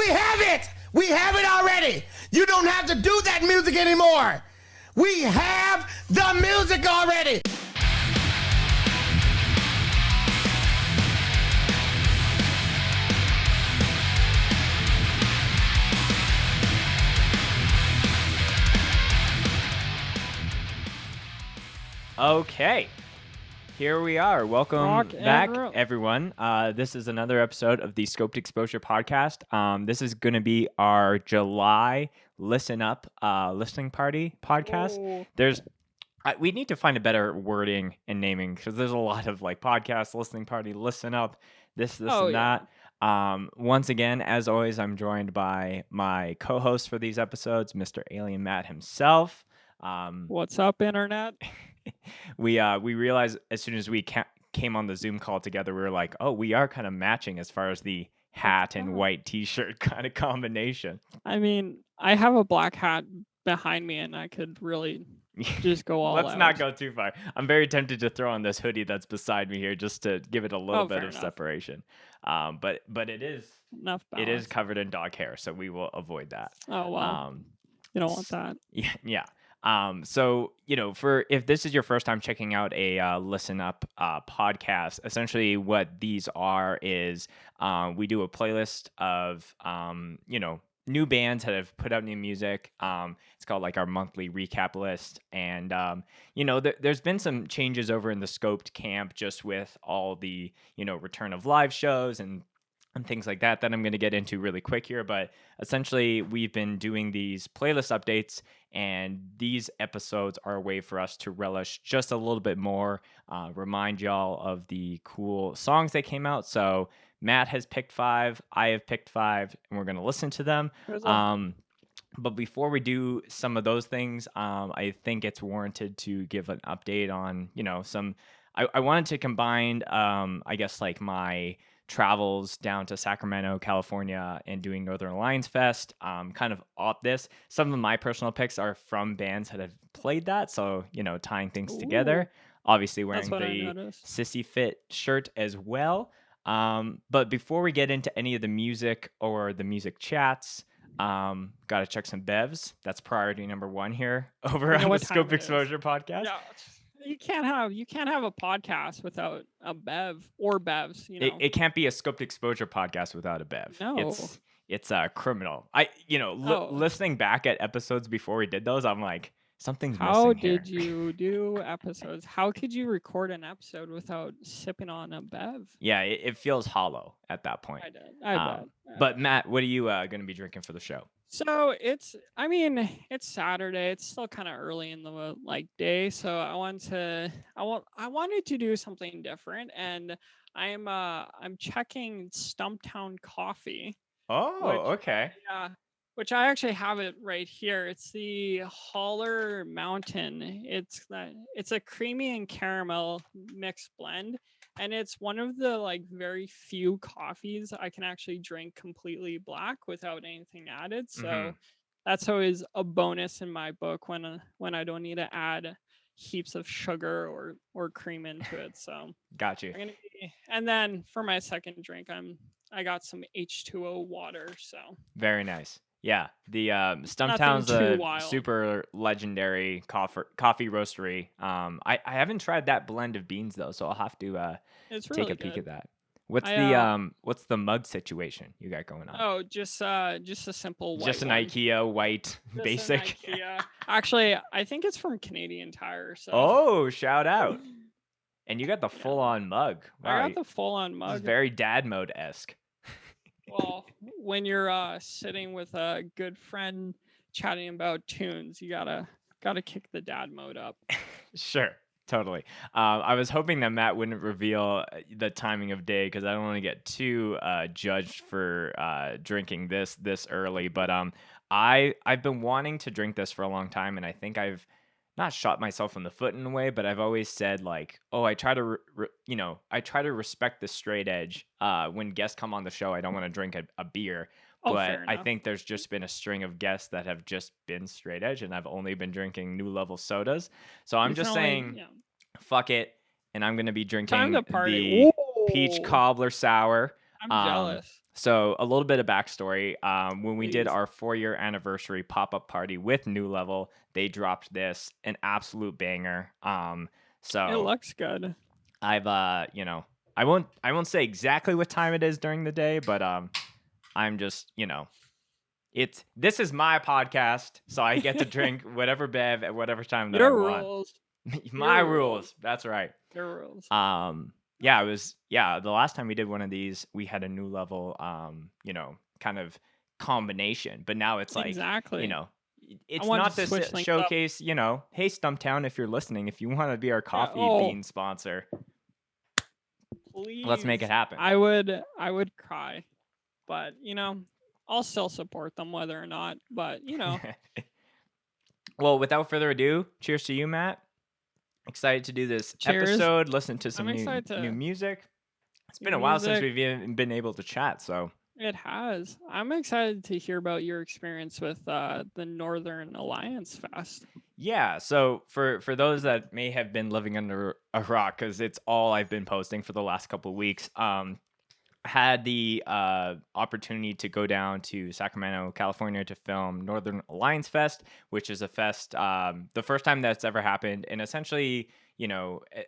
have it. We have it already. You don't have to do that music anymore. We have the music already. Okay, here we are. Welcome back, everyone. This is another episode of the Scoped Exposure podcast. This is going to be our July Listen Up listening party podcast. We need to find a better wording and naming because there's a lot of like podcast, listening party, listen up, this and that. Once again, as always, I'm joined by my co-host for these episodes, Mr. Alien Matt himself. What's up, internet? We realized as soon as we came on the Zoom call together, we were like, oh, we are kind of matching as far as the hat and white t-shirt kind of combination. I mean, I have a black hat behind me and I could really just go all Let's out. not go too far. I'm very tempted to throw on this hoodie that's beside me here just to give it a little bit of separation. But it is covered in dog hair, so we will avoid that. Oh, wow. You don't want that. Yeah. So, if this is your first time checking out a Listen Up podcast, essentially what these are is we do a playlist of, new bands that have put out new music. It's called like our monthly recap list. And, there's been some changes over in the Scoped camp just with all the, return of live shows and things like that I'm going to get into really quick here. But essentially, we've been doing these playlist updates, and these episodes are a way for us to relish just a little bit more, remind y'all of the cool songs that came out. So Matt has picked 5, I have picked 5, and we're going to listen to them. But before we do some of those things, I think it's warranted to give an update on, I wanted to combine, I guess, like my travels down to Sacramento, California, and doing Northern Alliance Fest, kind of off this. Some of my personal picks are from bands that have played that, so, tying things together. Obviously wearing the Sissy Fit shirt as well. But before we get into any of the music or the music chats, gotta check some bevs. That's priority number 1 here over on the Scope Exposure podcast. Yeah. You can't have a podcast without a bev or bevs. It can't be a Scoped Exposure podcast without a bev. No, it's criminal. Listening back at episodes before we did those, I'm like, something's missing here. How did you do episodes? How could you record an episode without sipping on a bev? Yeah, it feels hollow at that point. I bet. But Matt, what are you going to be drinking for the show? So it's Saturday. It's still kind of early in the day. So I wanted to do something different, and I'm checking Stumptown Coffee. Oh, okay. Yeah, which I actually have it right here. It's the Holler Mountain. It's a creamy and caramel mixed blend. And it's one of the very few coffees I can actually drink completely black without anything added. So that's always a bonus in my book when I don't need to add heaps of sugar or cream into it. So got you. And then for my second drink, I got some H2O water. So very nice. Yeah, the Stumptown's a super legendary coffee roastery. I haven't tried that blend of beans though, so I'll have to take a peek at that. What's the mug situation you got going on? Oh, just a simple white just an one. IKEA white just basic. IKEA. Actually, I think it's from Canadian Tire. So. Oh, shout out! And you got the full-on mug. Wow, I got the full-on mug. It's very dad mode-esque. Well, when you're sitting with a good friend chatting about tunes, you gotta kick the dad mode up. Sure, totally. I was hoping that Matt wouldn't reveal the timing of day because I don't want to get too judged for drinking this early. But I've been wanting to drink this for a long time, and I think I've not shot myself in the foot in a way, but I've always said I try to respect the straight edge. When guests come on the show, I don't want to drink a beer, but I think there's just been a string of guests that have just been straight edge, and I've only been drinking New Level sodas. So I'm just saying, fuck it, and I'm gonna be drinking the peach cobbler sour. I'm jealous. So a little bit of backstory. When we did Please. our 4-year anniversary pop-up party with New Level, they dropped this, an absolute banger. It So looks good. I've I won't say exactly what time it is during the day, but I'm just, this is my podcast, so I get to drink whatever bev at whatever time that I Your want. rules. My Your rules. That's right. Your rules. Yeah, the last time we did one of these, we had a New Level kind of combination, but now it's like, Exactly. it's wanted not to to switch things up. showcase, hey, Stumptown, if you're listening, if you want to be our coffee oh. bean sponsor, Please. let's make it happen. I would cry, but I'll still support them whether or not. But Well, without further ado, cheers to you, Matt. Excited to do this Cheers. episode, listen to some I'm new excited to- new music. It's been new a while since music. we've even been able to chat, so It has. I'm excited to hear about your experience with the Northern Alliance Fest. yeah. So for those that may have been living under a rock, because it's all I've been posting for the last couple of weeks, had the opportunity to go down to Sacramento, California to film Northern Alliance Fest, which is a fest, the first time that's ever happened. And essentially,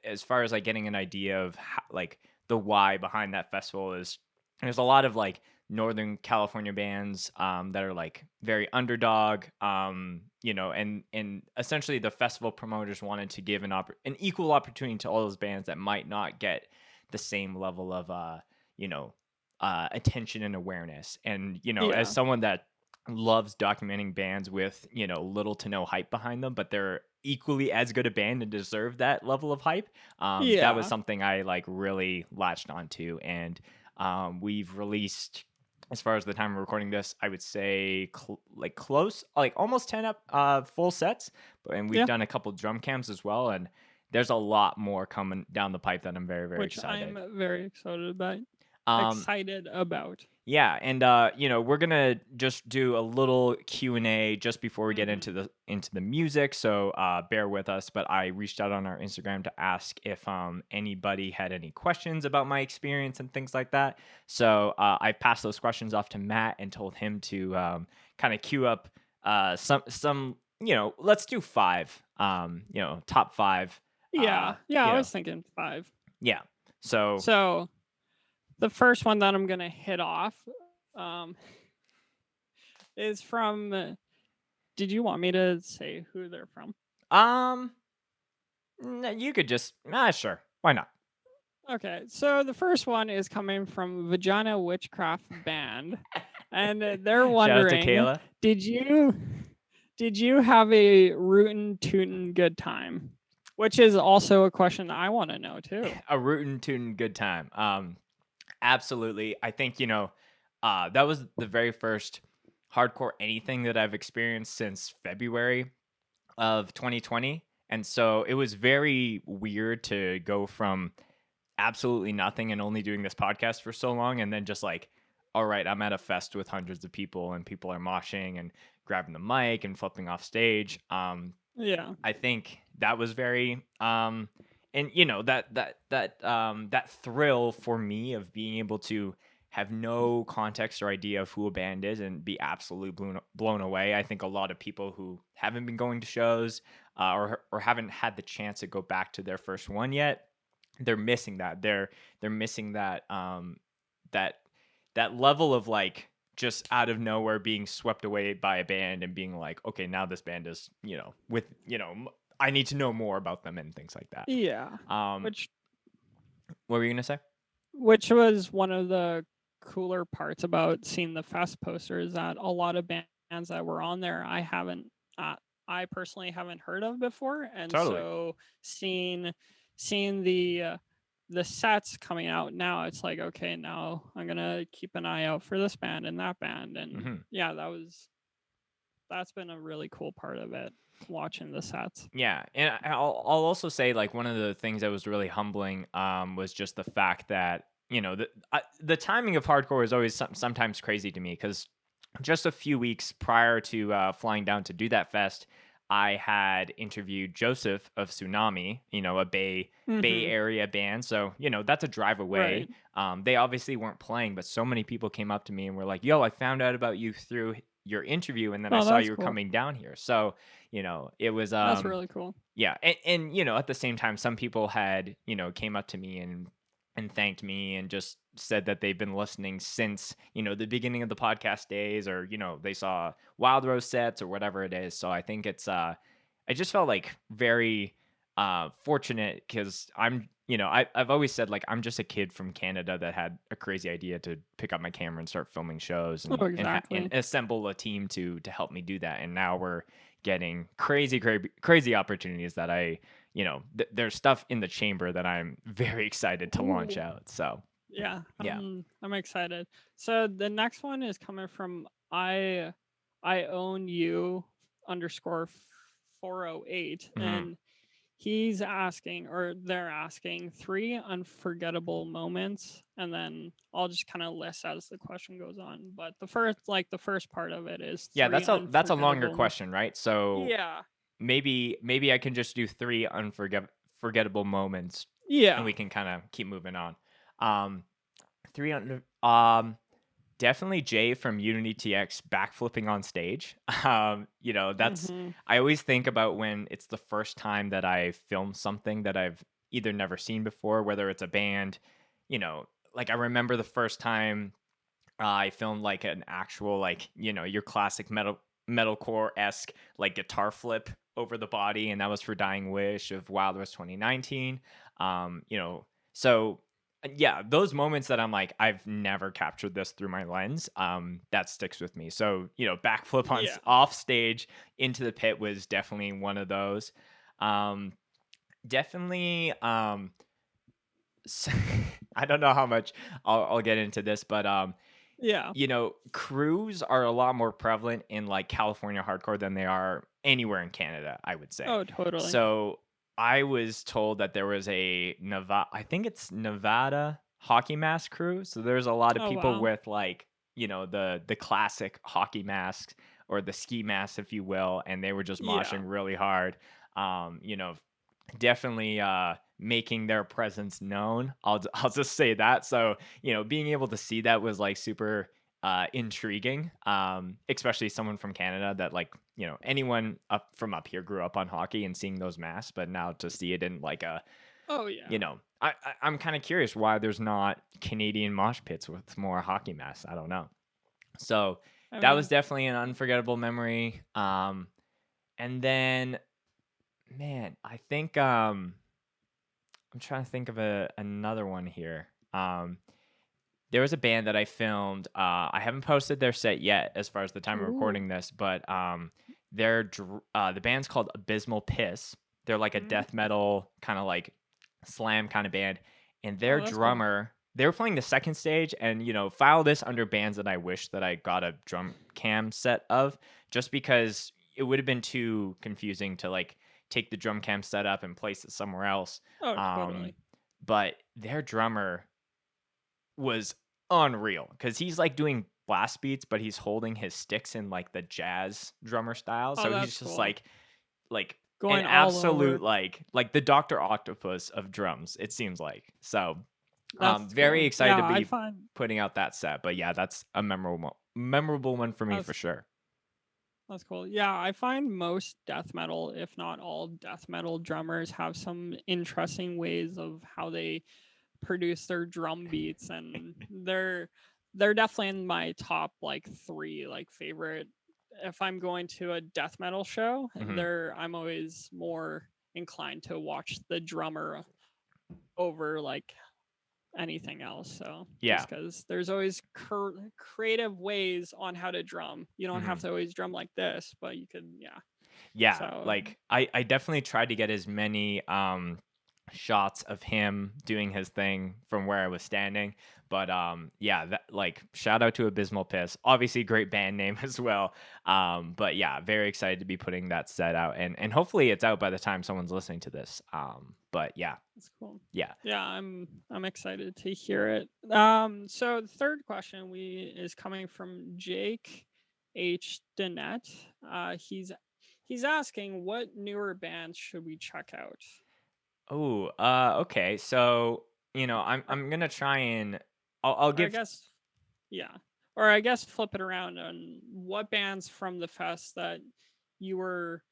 as far as like getting an idea of how, like the why behind that festival is, there's a lot of like Northern California bands that are like very underdog, and essentially the festival promoters wanted to give an equal opportunity to all those bands that might not get the same level of attention and awareness. And as someone that loves documenting bands with little to no hype behind them, but they're equally as good a band and deserve that level of hype, that was something I like really latched onto. And we've released, as far as the time of recording this, I would say close, like almost 10 full sets, and we've done a couple drum cams as well, and there's a lot more coming down the pipe that I'm very, very excited. I'm very excited about. Yeah, and we're gonna just do a little Q&A just before we get into the music, so bear with us. But I reached out on our Instagram to ask if anybody had any questions about my experience and things like that. So I passed those questions off to Matt and told him to kind of queue up some let's do 5, top 5. I was thinking 5. Yeah. So the first one that I'm going to hit off is from, did you want me to say who they're from? You could just, sure. Why not? Okay, so the first one is coming from Vagina Witchcraft Band. And they're wondering, shout out to Kayla. Did you have a rootin' tootin' good time? Which is also a question I want to know too. A rootin' tootin' good time. Absolutely. I think, that was the very first hardcore anything that I've experienced since February of 2020. And so it was very weird to go from absolutely nothing and only doing this podcast for so long, and then just like, all right, I'm at a fest with hundreds of people and people are moshing and grabbing the mic and flipping off stage. I think that was very and that thrill for me of being able to have no context or idea of who a band is and be absolutely blown away. I think a lot of people who haven't been going to shows or haven't had the chance to go back to their first one yet, they're missing that. They're missing that that level of like just out of nowhere being swept away by a band and being like, okay, now this band is, I need to know more about them and things like that. Yeah. What were you gonna say? Which was one of the cooler parts about seeing the fest posters, that a lot of bands that were on there I personally haven't heard of before, and so seeing the sets coming out now, it's like, okay, now I'm gonna keep an eye out for this band and that band, and that's been a really cool part of it, watching the sets. Yeah, and I'll also say, like, one of the things that was really humbling was just the fact that the timing of hardcore is always sometimes crazy to me, because just a few weeks prior to flying down to do that fest, I had interviewed Joseph of Tsunami, a Bay Mm-hmm. Area band. So, that's a drive Right. away. They obviously weren't playing, but so many people came up to me and were like, "Yo, I found out about you through your interview, and then I Oh, saw that's you were cool. coming down here." So, it was That's really cool. yeah, and at the same time, some people had came up to me and thanked me and just said that they've been listening since the beginning of the podcast days, or they saw Wild Rose sets or whatever it is. So I think it's I just felt like very fortunate because I've always said like I'm just a kid from Canada that had a crazy idea to pick up my camera and start filming shows Oh, and exactly. assemble a team to help me do that. And now we're getting crazy opportunities that there's stuff in the chamber that I'm very excited to launch Ooh. out. So Yeah, yeah. I'm excited. So the next one is coming from I own you underscore 408, Mhm. and he's asking, or they're asking, three unforgettable moments, and then I'll just kind of list as the question goes on. But the first part of it is Yeah, three that's a longer unforgettable. question, right? So Yeah, maybe I can just do three forgettable moments, and yeah. we can kind of keep moving on. Um, three under definitely Jay from Unity TX backflipping on stage. That's Mm-hmm. I always think about when it's the first time that I film something that I've either never seen before, whether it's a band, like I remember the first time I filmed like an actual like your classic metalcore esque like guitar flip over the body, and that was for Dying Wish of Wild West 2019. So yeah, those moments that I'm like I've never captured this through my lens. That sticks with me. So backflip on Yeah. off stage into the pit was definitely one of those. Um, definitely. I don't know how much I'll get into this, but Yeah. crews are a lot more prevalent in like California hardcore than they are anywhere in Canada, I would say. Oh, totally. So I was told that there was a Nevada, I think it's Nevada hockey mask crew. So there's a lot of Oh, people wow. with like, the classic hockey masks or the ski masks, if you will, and they were just Yeah. moshing really hard. Definitely making their presence known. I'll just say that. So, being able to see that was like super intriguing. Especially someone from Canada that like, anyone up here grew up on hockey and seeing those masks, but now to see it in like a, Oh, yeah. I'm kind of curious why there's not Canadian mosh pits with more hockey masks. I don't know. So I that was mean, definitely an unforgettable memory. And then man, I think I'm trying to think of another one here. There was a band that I filmed. I haven't posted their set yet, as far as the time of ooh. recording this, but the band's called Abysmal Piss. They're like a Mm. death metal kind of like slam kind of band, and their Oh, that's cool. drummer. They were playing the second stage, and file this under bands that I wish that I got a drum cam set of, just because it would have been too confusing to like take the drum cam set up and place it somewhere else. Oh, Um, totally. but their drummer was unreal because he's like doing blast beats, but he's holding his sticks in like the jazz drummer style. Oh, So that's he's just cool. like an Going all absolute over. like the Doctor Octopus of drums. It seems like so. That's Very cool. excited Yeah, to I be find putting out that set. But yeah, that's a memorable one for me for that's sure. that's cool. Yeah, I find most death metal, if not all death metal drummers, have some interesting ways of how they produce their drum beats, and they're definitely in my top like three like favorite. If I'm going to a death metal show, Hmm. I'm always more inclined to watch the drummer over like anything else. So Yeah. just because there's always creative ways on how to drum, you don't Hmm. have to always drum like this, but you could, yeah. Yeah, So like I definitely tried to get as many shots of him doing his thing from where I was standing. But yeah, that like shout out to Abysmal Piss. Obviously great band name as well. But yeah, very excited to be putting that set out, and hopefully it's out by the time someone's listening to this. But yeah. that's cool. Yeah. Yeah, I'm excited to hear it. So the third question we is coming from Jake H. Danette. he's asking what newer bands should we check out? Oh, okay. So, I'm gonna try and I'll Or I give guess, yeah. Or I guess flip it around on what bands from the fest that you were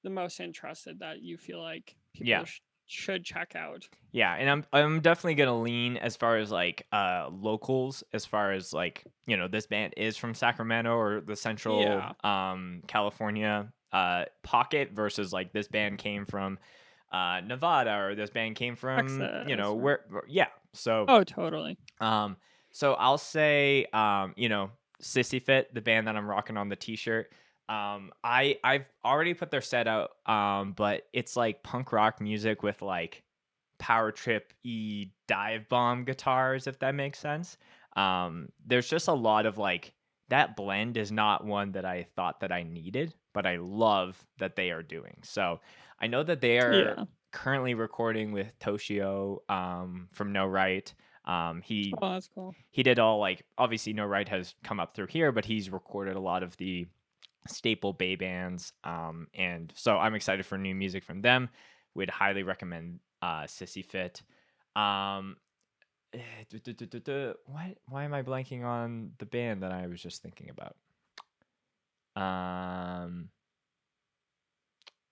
the most interested that you feel like people yeah. should check out. Yeah, and I'm definitely gonna lean as far as like locals, as far as like, this band is from Sacramento or the central Yeah, California pocket versus like this band came from Nevada, or this band came from, Texas. yeah. So Oh, totally. um I'll say Sissy Fit, the band that I'm rocking on the t-shirt. I've already put their set out, but it's like punk rock music with like power trip dive bomb guitars, if that makes sense. There's just a lot of like, that blend is not one that I thought that I needed, but I love that they are doing. So I know that they are Yeah. currently recording with Toshio from No Right. He Oh, that's cool. he did all, like, obviously No Right has come up through here, but he's recorded a lot of the staple Bay bands. And so I'm excited for new music from them. Would highly recommend Sissy Fit. Um, why am I blanking on the band that I was just thinking about?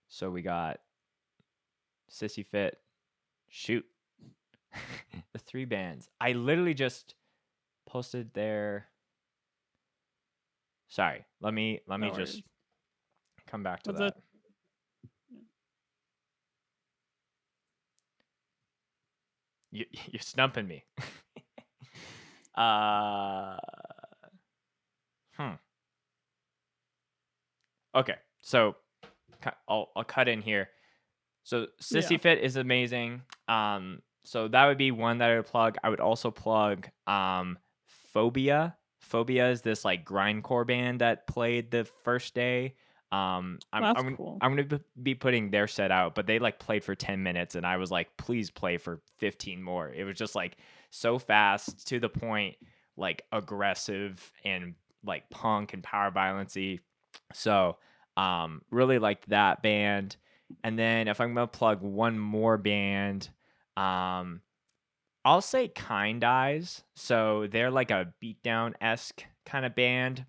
So we got Sissy Fit. Shoot. The three bands. I literally just posted their. Sorry. Let me No just worries. come back to Was that. it? You're stumping me. uh, Okay, so I'll cut in here. So Sissy Yeah. Fit is amazing. So that would be one that I would plug. I would also plug Phobia. Phobia is this like grindcore band that played the first day. That's cool. I'm gonna be putting their set out, but they like played for 10 minutes, and I was like, please play for 15 more. It was just like so fast, to the point, like aggressive and like punk and power violency. So really liked that band. And then if I'm gonna plug one more band, um, I'll say Kind Eyes. So they're like a beatdown esque kind of band.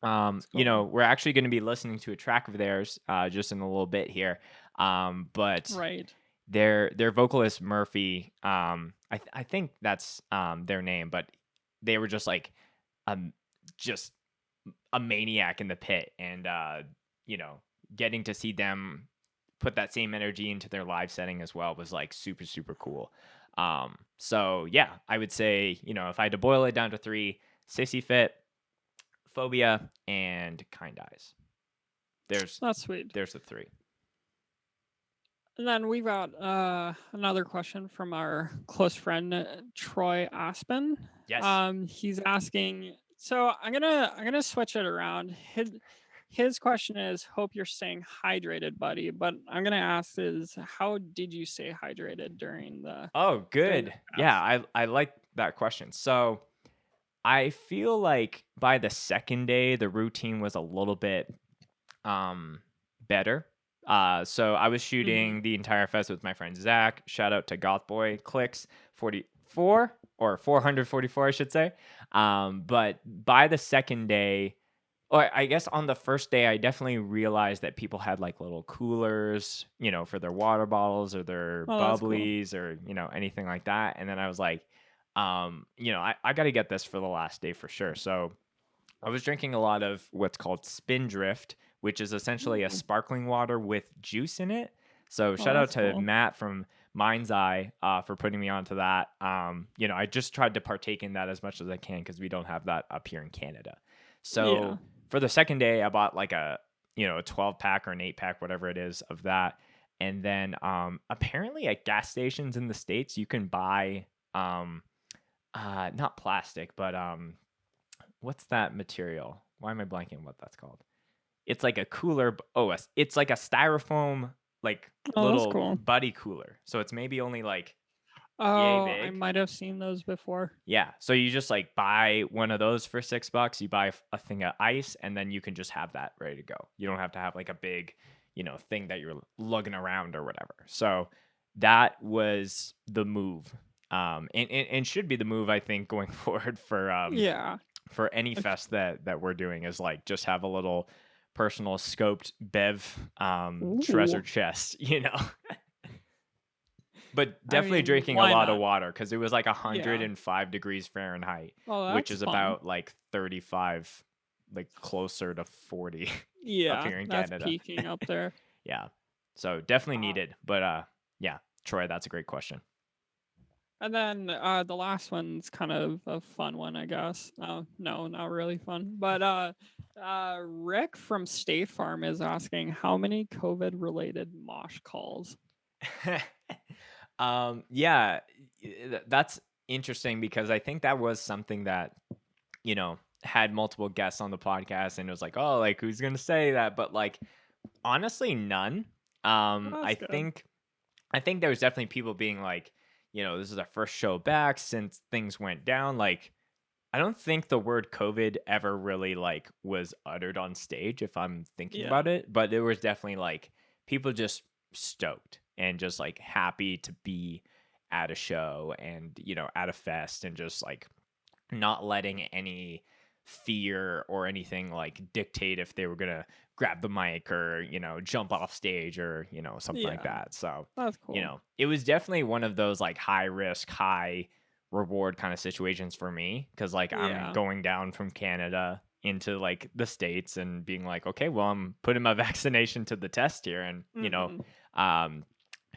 That's cool. We're actually going to be listening to a track of theirs just in a little bit here. But Right. their vocalist Murphy, I think that's their name, but they were just like just a maniac in the pit, and getting to see them put that same energy into their live setting as well was like super super cool. So yeah, I would say, if I had to boil it down to three: Sissy Fit, Phobia, and Kind Eyes. That's sweet. There's the three. And then we've got another question from our close friend Troy Aspen. Yes. He's asking. So I'm gonna switch it around. His question is, hope you're staying hydrated, buddy. But I'm gonna ask is, how did you stay hydrated during the? Oh, During the good. Yeah, fast? I like that question. So I feel like by the second day, the routine was a little bit better. So I was shooting the entire fest with my friend Zach. Shout out to Gothboy Clicks 44 or 444, I should say. But by the second day, or I guess on the first day, I definitely realized that people had like little coolers, for their water bottles or their Oh, that's cool. bubblies or, anything like that. And then I was like, I got to get this for the last day for sure. So I was drinking a lot of what's called Spindrift, which is essentially a Ooh. sparkling water with juice in it. So Oh, shout out that's to cool. Matt from Mind's Eye for putting me onto that. I just tried to partake in that as much as I can because we don't have that up here in Canada. Yeah. So for the second day, I bought like a 12 pack or an 8 pack, whatever it is, of that. And then apparently at gas stations in the States, you can buy not plastic, but what's that material? Why am I blanking on what that's called? It's like a cooler. It's like a styrofoam, like Oh, that's little cool. buddy cooler. So it's maybe only like yay Oh, I big. might have seen those before. Yeah. So you just like buy one of those for $6. You buy a thing of ice, and then you can just have that ready to go. You don't have to have like a big, thing that you're lugging around or whatever. So that was the move. And should be the move, I think, going forward Yeah. for any fest that we're doing, is like just have a little personal scoped bev treasure Ooh. chest, But I definitely mean, drinking a why lot of not? water, because it was like Yeah. 105 degrees Fahrenheit, Oh, which that's is fun. about like 35, like closer to 40 up Yeah, here in that's Canada. peaking up there. Yeah. So definitely Uh, needed. But yeah, Troy, that's a great question. and then the last one's kind of a fun one, I guess. No, not really fun. But Rick from State Farm is asking how many COVID related mosh calls. Yeah, that's interesting, because I think that was something that, had multiple guests on the podcast, and it was like, oh, like who's gonna say that? But like, honestly, none. Well, I that's good. think there was definitely people being like, this is our first show back since things went down. Like, I don't think the word COVID ever really like was uttered on stage, if I'm thinking Yeah. about it, but there was definitely like people just stoked and just like happy to be at a show and, at a fest, and just like not letting any fear or anything like dictate if they were going to grab the mic or, jump off stage or, something like Yeah. that. So, That's cool. it was definitely one of those like high risk, high reward kind of situations for me, because like I'm Yeah. going down from Canada into like the States and being like, okay, well, I'm putting my vaccination to the test here. And, Hmm. um,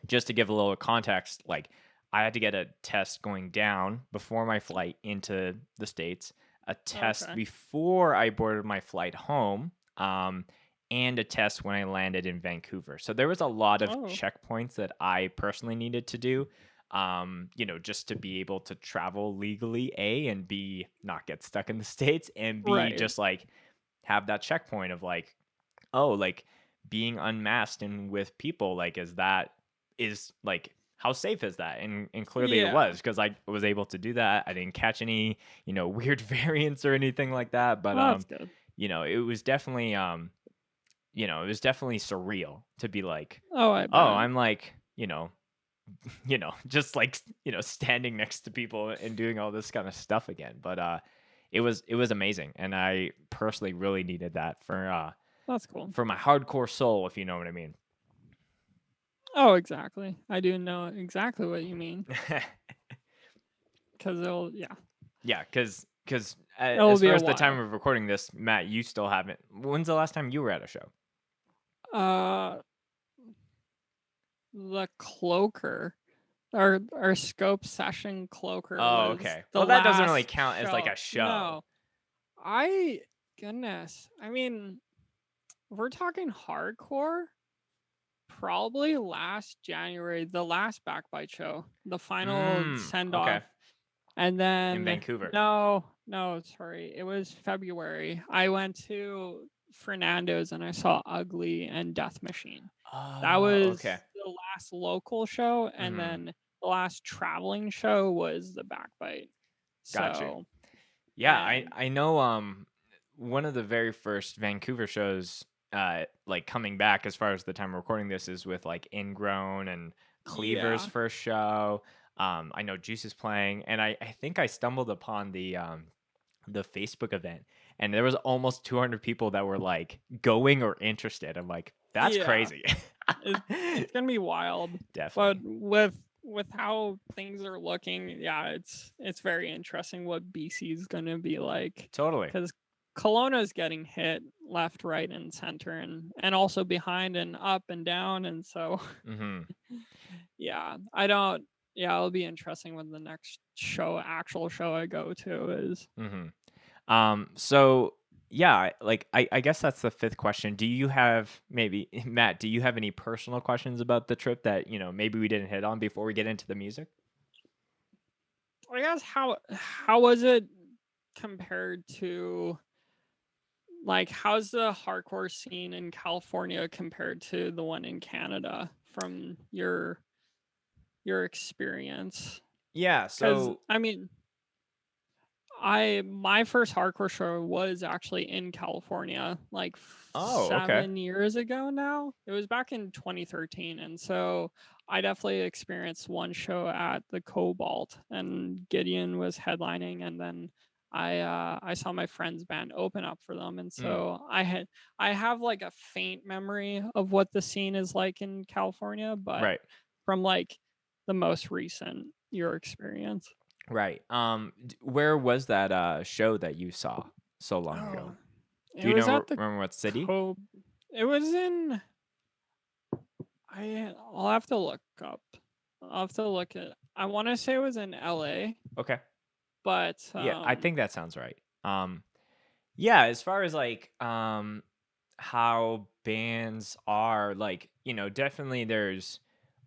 just to give a little context, like I had to get a test going down before my flight into the States, a test Okay. before I boarded my flight home, and a test when I landed in Vancouver. So there was a lot of Oh, checkpoints that I personally needed to do, just to be able to travel legally, A, and B, not get stuck in the States, and B, right. just like have that checkpoint of like, oh, like being unmasked and with people, like, is like, how safe is that? And clearly it Yeah. was, because I was able to do that. I didn't catch any, weird variants or anything like that. But Well, that's good. it was definitely surreal to be like, Oh, I oh, bet. I'm like, just like, standing next to people and doing all this kind of stuff again. But it was amazing, and I personally really needed that That's cool. for my hardcore soul, if you know what I mean. Oh, exactly. I do know exactly what you mean. Because yeah, Yeah, because it'll as be far a as the time while. of recording this, Matt, you still haven't. When's the last time you were at a show? Uh, the cloaker, our scope session cloaker Oh, was okay. the Well, that doesn't really last count as like show. a show. No, goodness. I mean, if we're talking hardcore, probably last January, the last Backbite show, the final send Okay. off. And In then, Vancouver. no, sorry. It was February. I went to Fernando's and I saw Ugly and Death Machine. That Oh, was okay. the last local show. And Mm-hmm. then the last traveling show was the Backbite. Got you. So, Yeah, I and I know. One of the very first Vancouver shows, like coming back as far as the time of recording this, is with like Ingrown and Cleaver's yeah, first show. I know Juice is playing, and I think I stumbled upon the Facebook event, and there was almost 200 people that were like going or interested. I'm like, that's yeah, crazy. it's going to be wild. But Definitely. with how things are looking, yeah, it's very interesting what BC is going to be like, Totally. because Kelowna's getting hit left, right, and center, and also behind and up and down, and so Mm-hmm. yeah, I don't. Yeah, it'll be interesting when the next actual show I go to is. Mm-hmm. So yeah, like I guess that's the fifth question. Do you have, maybe Matt, do you have any personal questions about the trip that, maybe we didn't hit on before we get into the music? I guess how was it compared to, like, how's the hardcore scene in California compared to the one in Canada from your experience? Yeah, Because so I mean, My first hardcore show was actually in California, like Oh, okay. 7 years ago now. It was back in 2013, and so I definitely experienced one show at the Cobalt, and Gideon was headlining, and then I saw my friend's band open up for them, and Mm, so I have like a faint memory of what the scene is like in California, but right. from like the most recent your experience. Right. Where was that show that you saw so long Oh, ago? it Do you was know at the remember what city? Co. It was in. I'll have to look up. I'll have to look at. I want to say it was in L.A., Okay. but Yeah, I think that sounds right. Yeah, as far as like how bands are like, definitely there's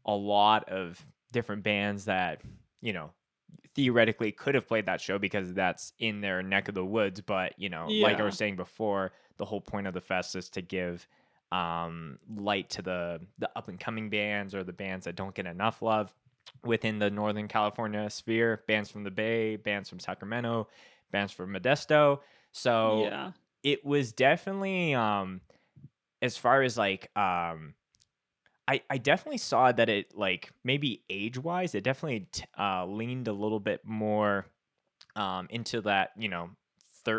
a lot of different bands that, you know, theoretically could have played that show because that's in their neck of the woods, but like I was yeah, saying before, the whole point of the fest is to give light to the up and coming bands or the bands that don't get enough love within the Northern California sphere, bands from the Bay, bands from Sacramento, bands from Modesto. So yeah, it was definitely as far as like I definitely saw that it like maybe age wise it definitely leaned a little bit more into that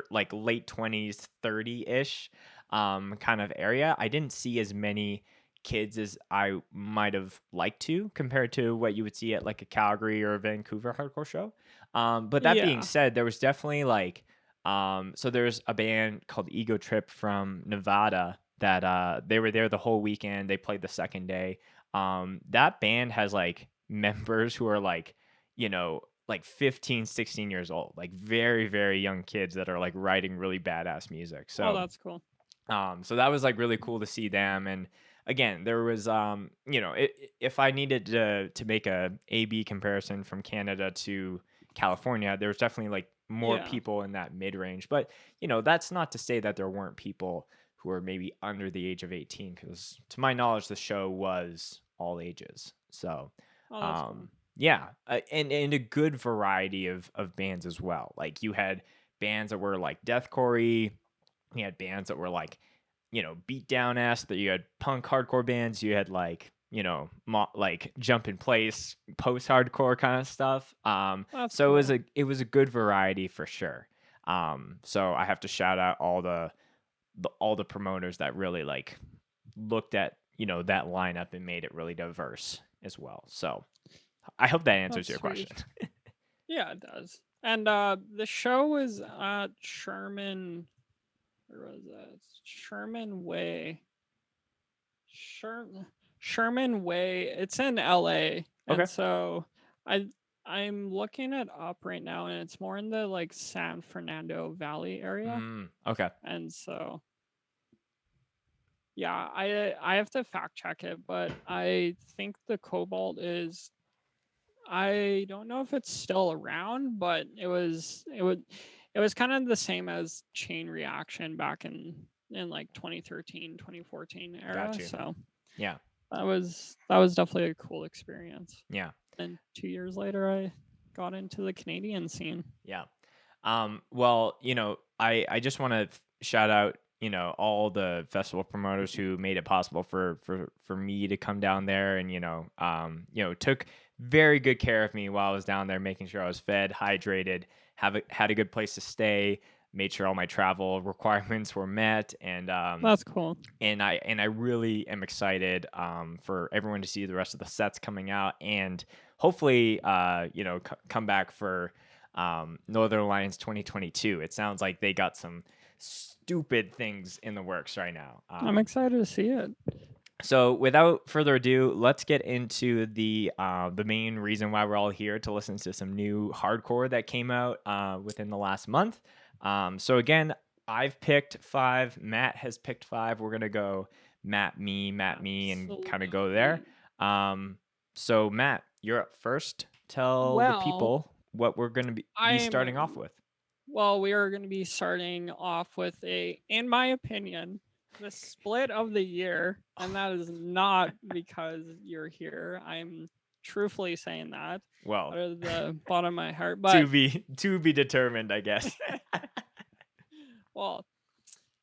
like late 20s 30-ish kind of area. I didn't see as many kids as I might have liked to compared to what you would see at like a Calgary or a Vancouver hardcore show. But that being yeah. said, there was definitely like so there's a band called Ego Trip from Nevada that they were there the whole weekend. They played the second day. That band has like members who are like 15, 16 years old, like very, very young kids that are like writing really badass music. Oh, So, that's cool. so that was like really cool to see them. And again, there was, if I needed to make a B comparison from Canada to California, there was definitely like more Yeah. people in that mid range. But, that's not to say that there weren't people who are maybe under the age of 18, because to my knowledge, the show was all ages. So, Oh, that's cool. um, yeah, and a good variety of bands as well. Like you had bands that were like deathcore, you had bands that were like, beat down ass. That you had punk hardcore bands. You had like, like jump in place, post hardcore kind of stuff. That's So cool. it was a good variety for sure. So I have to shout out all the promoters that really like looked at that lineup and made it really diverse as well. So I hope that answers That's your question. sweet. Yeah, it does. And the show was at Sherman. Where was that? Sherman Way. Sherman Way. It's in LA. Okay. And so I I'm looking it up right now, and it's more in the like San Fernando Valley area. Okay. And so yeah, I have to fact check it, but I think the Cobalt is, I don't know if it's still around, but it was kind of the same as Chain Reaction back in like 2013, 2014 Got era. you. So Yeah. that was definitely a cool experience. Yeah. And 2 years later, I got into the Canadian scene. Yeah. Well, I just want to shout out, all the festival promoters who made it possible for me to come down there and, took very good care of me while I was down there, making sure I was fed, hydrated, had a good place to stay, made sure all my travel requirements were met. That's cool. And I really am excited for everyone to see the rest of the sets coming out and hopefully come back for Northern Alliance 2022. It sounds like they got some stupid things in the works right now. I'm excited to see it. So without further ado, let's get into the main reason why we're all here, to listen to some new hardcore that came out within the last month. So again, I've picked 5. Matt has picked 5. We're gonna go Matt, me, and kind of go there. Absolutely. So Matt, you're up first. Tell the Well, people what we're gonna be starting off I'm with. well, we are going to be starting off with in my opinion, the split of the year, and that is not because you're here. truthfully saying that Well, out of the bottom of my heart. to But be determined, I guess. well,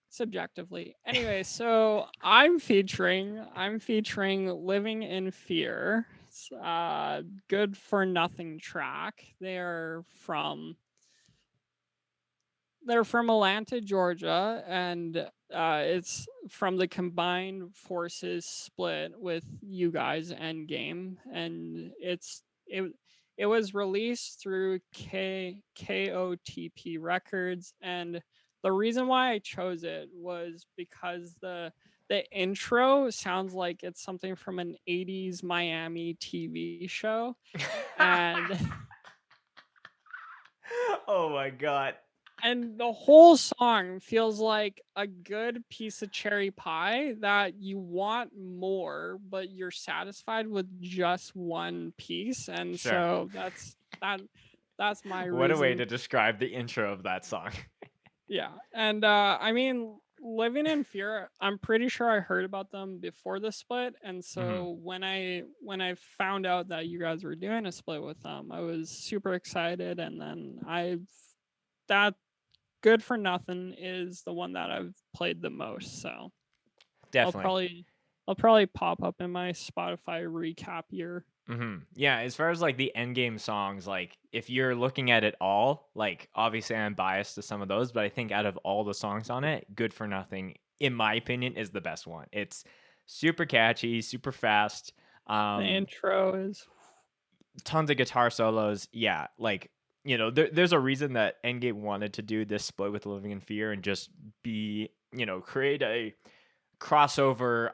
subjectively. Anyway, so I'm featuring Living in Fear. It's Good for Nothing track. They're from Atlanta, Georgia, and it's from the Combined Forces split with you guys Endgame, and it was released through KOTP Records, and the reason why I chose it was because the intro sounds like it's something from an 80s Miami TV show, and Oh my god. and the whole song feels like a good piece of cherry pie that you want more, but you're satisfied with just one piece. And Sure. so that's my reason. What a way to describe the intro of that song. Yeah. And I mean, Living in Fear, I'm pretty sure I heard about them before the split. And so when I found out that you guys were doing a split with them, I was super excited. And then that Good for Nothing is the one that I've played the most. So Definitely. I'll probably pop up in my Spotify recap year. Yeah, as far as like the Endgame songs, like if you're looking at it all, like obviously I'm biased to some of those, but I think out of all the songs on it, Good for Nothing, in my opinion, is the best one. It's super catchy, super fast. The intro is tons of guitar solos. Yeah, like there's a reason that Endgame wanted to do this split with Living in Fear and just create a crossover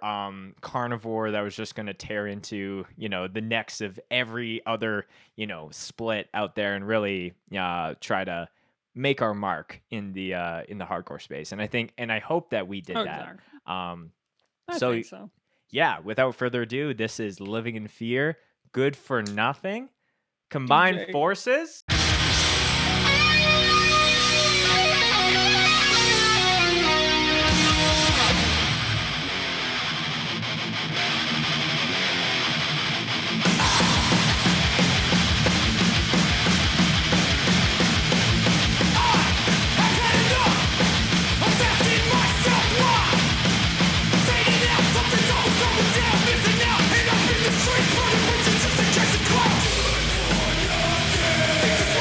carnivore that was just going to tear into the necks of every other split out there and really try to make our mark in the hardcore space. And I hope that we did that. I So think so. yeah, without further ado, this is Living in Fear, Good for Nothing, Combined DJ. Forces. This is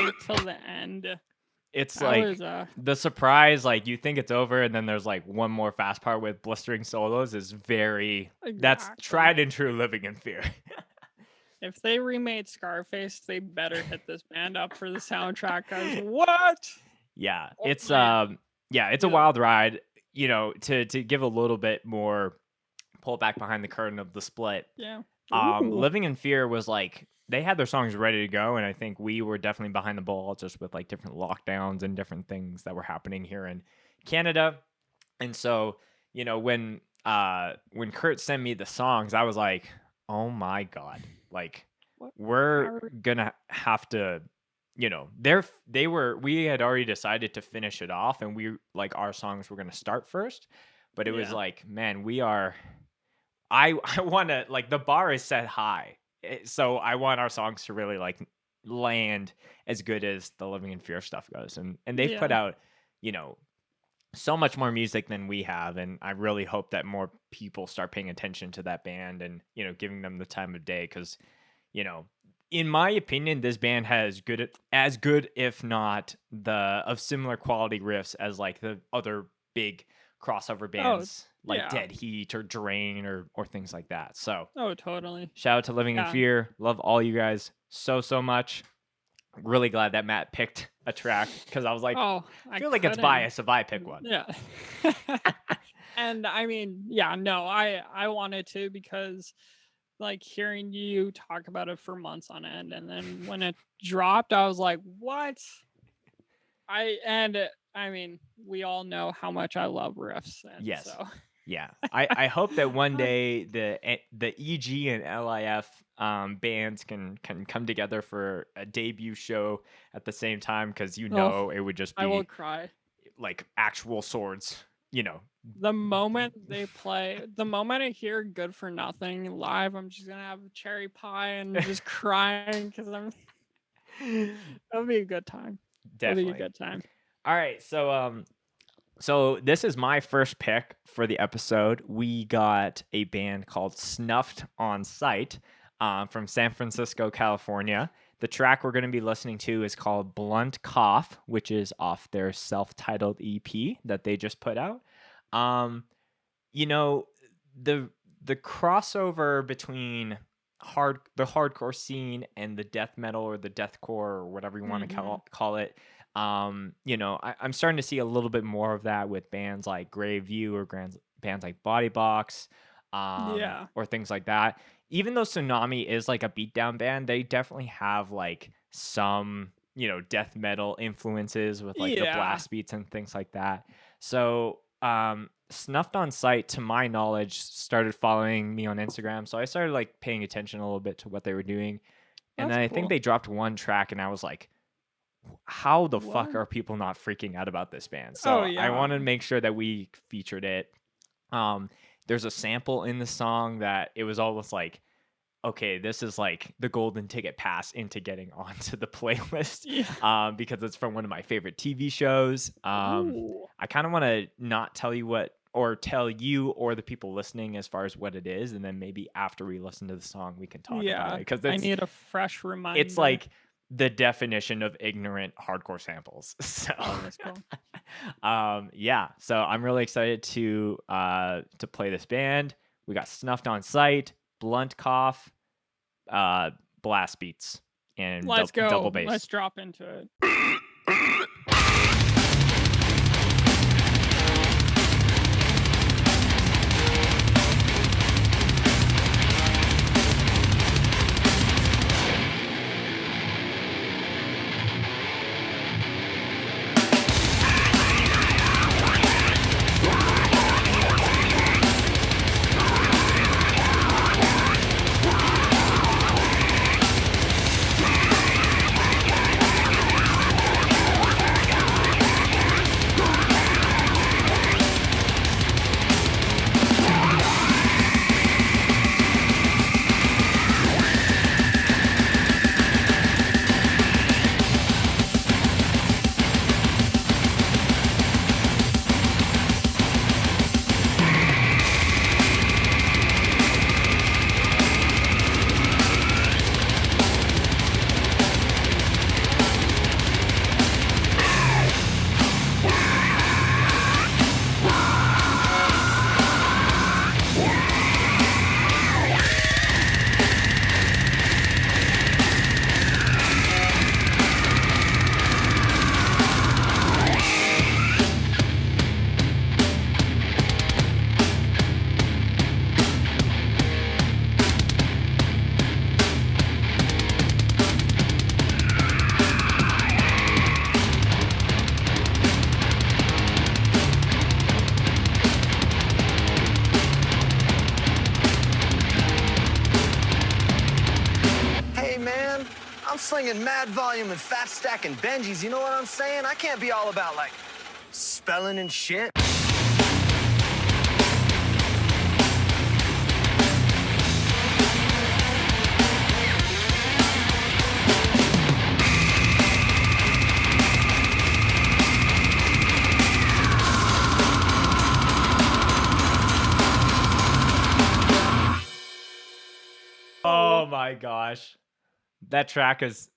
right till the end. It's That like was, the surprise, like you think it's over, and then there's like one more fast part with blistering solos is that's Exactly. tried and true Living in Fear. If they remade Scarface, they better hit this band up for the soundtrack, guys. What? Yeah, Oh, it's man. it's a Yeah. wild ride. You know, to give a little bit more pull back behind the curtain of the split. Yeah. Ooh. Living in Fear was like they had their songs ready to go, and I think we were definitely behind the ball just with like different lockdowns and different things that were happening here in Canada. And so, you know, when Kurt sent me the songs, I was like, oh my God, like What? we're gonna have to, you know, we had already decided to finish it off, and we like our songs were gonna start first, but it was Yeah. like, man, I want to, like, the bar is set high, so I want our songs to really like land as good as the Living in Fear stuff goes, and they've put Yeah. out, you know, so much more music than we have, and I really hope that more people start paying attention to that band and, you know, giving them the time of day, because, you know, in my opinion, this band has as good, if not of similar quality riffs as like the other big crossover bands like yeah. Dead Heat or Drain or things like that. So Oh, totally. shout out to Living in Yeah. Fear. Love all you guys so much. Really glad that Matt picked a track, because I was like, Oh, I feel like it's couldn't. biased if I pick one. Yeah. And I mean, yeah, no, I wanted to, because like hearing you talk about it for months on end, and then when it dropped, I was like, what? I mean, we all know how much I love riffs. And Yes. So. Yeah, I hope that one day the EG and LIF bands can come together for a debut show at the same time, because you know it would just I will be cry. like actual swords, you know. The moment they play, the moment I hear Good for Nothing live, I'm just gonna have a cherry pie and just crying, because that'll be a good time. Definitely. It'll be a good time. All right, so this is my first pick for the episode. We got a band called Snuffed on Site from San Francisco, California. The track we're going to be listening to is called Blunt Cough, which is off their self-titled EP that they just put out. You know, the crossover between the hardcore scene and the death metal or the deathcore or whatever you want to call it. You know, I'm starting to see a little bit more of that with bands like Grave View or bands like Body Box, or things like that. Even though Tsunami is like a beatdown band, they definitely have like some, you know, death metal influences with like the blast beats and things like that. So, Snuffed on Site, to my knowledge, started following me on Instagram, so I started like paying attention a little bit to what they were doing, and then I think they dropped one track, and I was like, how the fuck are people not freaking out about this band? So I want to make sure that we featured it. There's a sample in the song that it was almost like, okay, this is like the golden ticket pass into getting onto the playlist, because it's from one of my favorite TV shows. I kind of want to not tell you tell you or the people listening as far as what it is, and then maybe after we listen to the song, we can talk about it. Because I need a fresh reminder. It's like the definition of ignorant hardcore samples. So, that's cool. So I'm really excited to play this band. We got Snuffed on Site, Blunt Cough, blast beats, and Let's go. Double bass. Let's drop into it. I'm slinging mad volume and fat stack and Benjis, you know what I'm saying? I can't be all about, like, spelling and shit. Oh my gosh. That track is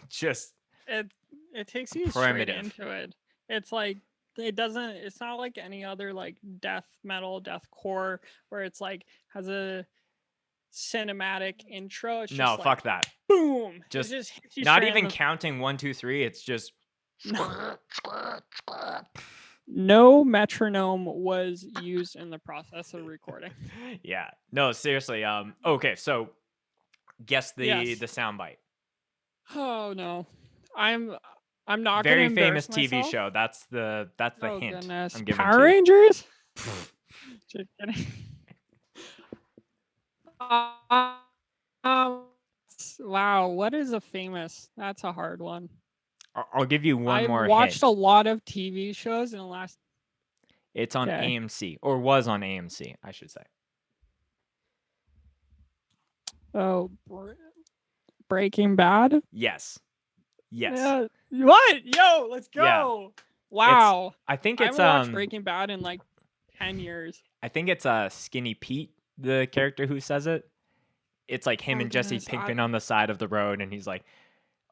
just It takes you primitive. straight into it. It's like it's not like any other like death metal, deathcore where it's like has a cinematic intro. It's No, just like fuck that. boom. Just it just hits you not straight in even the- counting 1, 2, 3. It's just No metronome was used in the process of recording. yeah. No, seriously. Okay, so guess the Yes. soundbite. Oh no. I'm not Very gonna famous embarrass TV myself. show. That's the Oh hint goodness. I'm giving Power to you. Rangers? Just kidding. Um, wow, what is a famous? That's a hard one. I'll give you one I've more watched hint. a lot of TV shows in the last. It's on Okay. AMC, or was on AMC, I should say. Oh, Breaking Bad. Yes. Yes. Yeah. What? Yo, let's go. Yeah. Wow. I think I it's haven't watched Breaking Bad in like 10 years. I think it's Skinny Pete, the character who says it. It's like him Oh, and Jesse goodness, Pinkman on the side of the road, and he's like,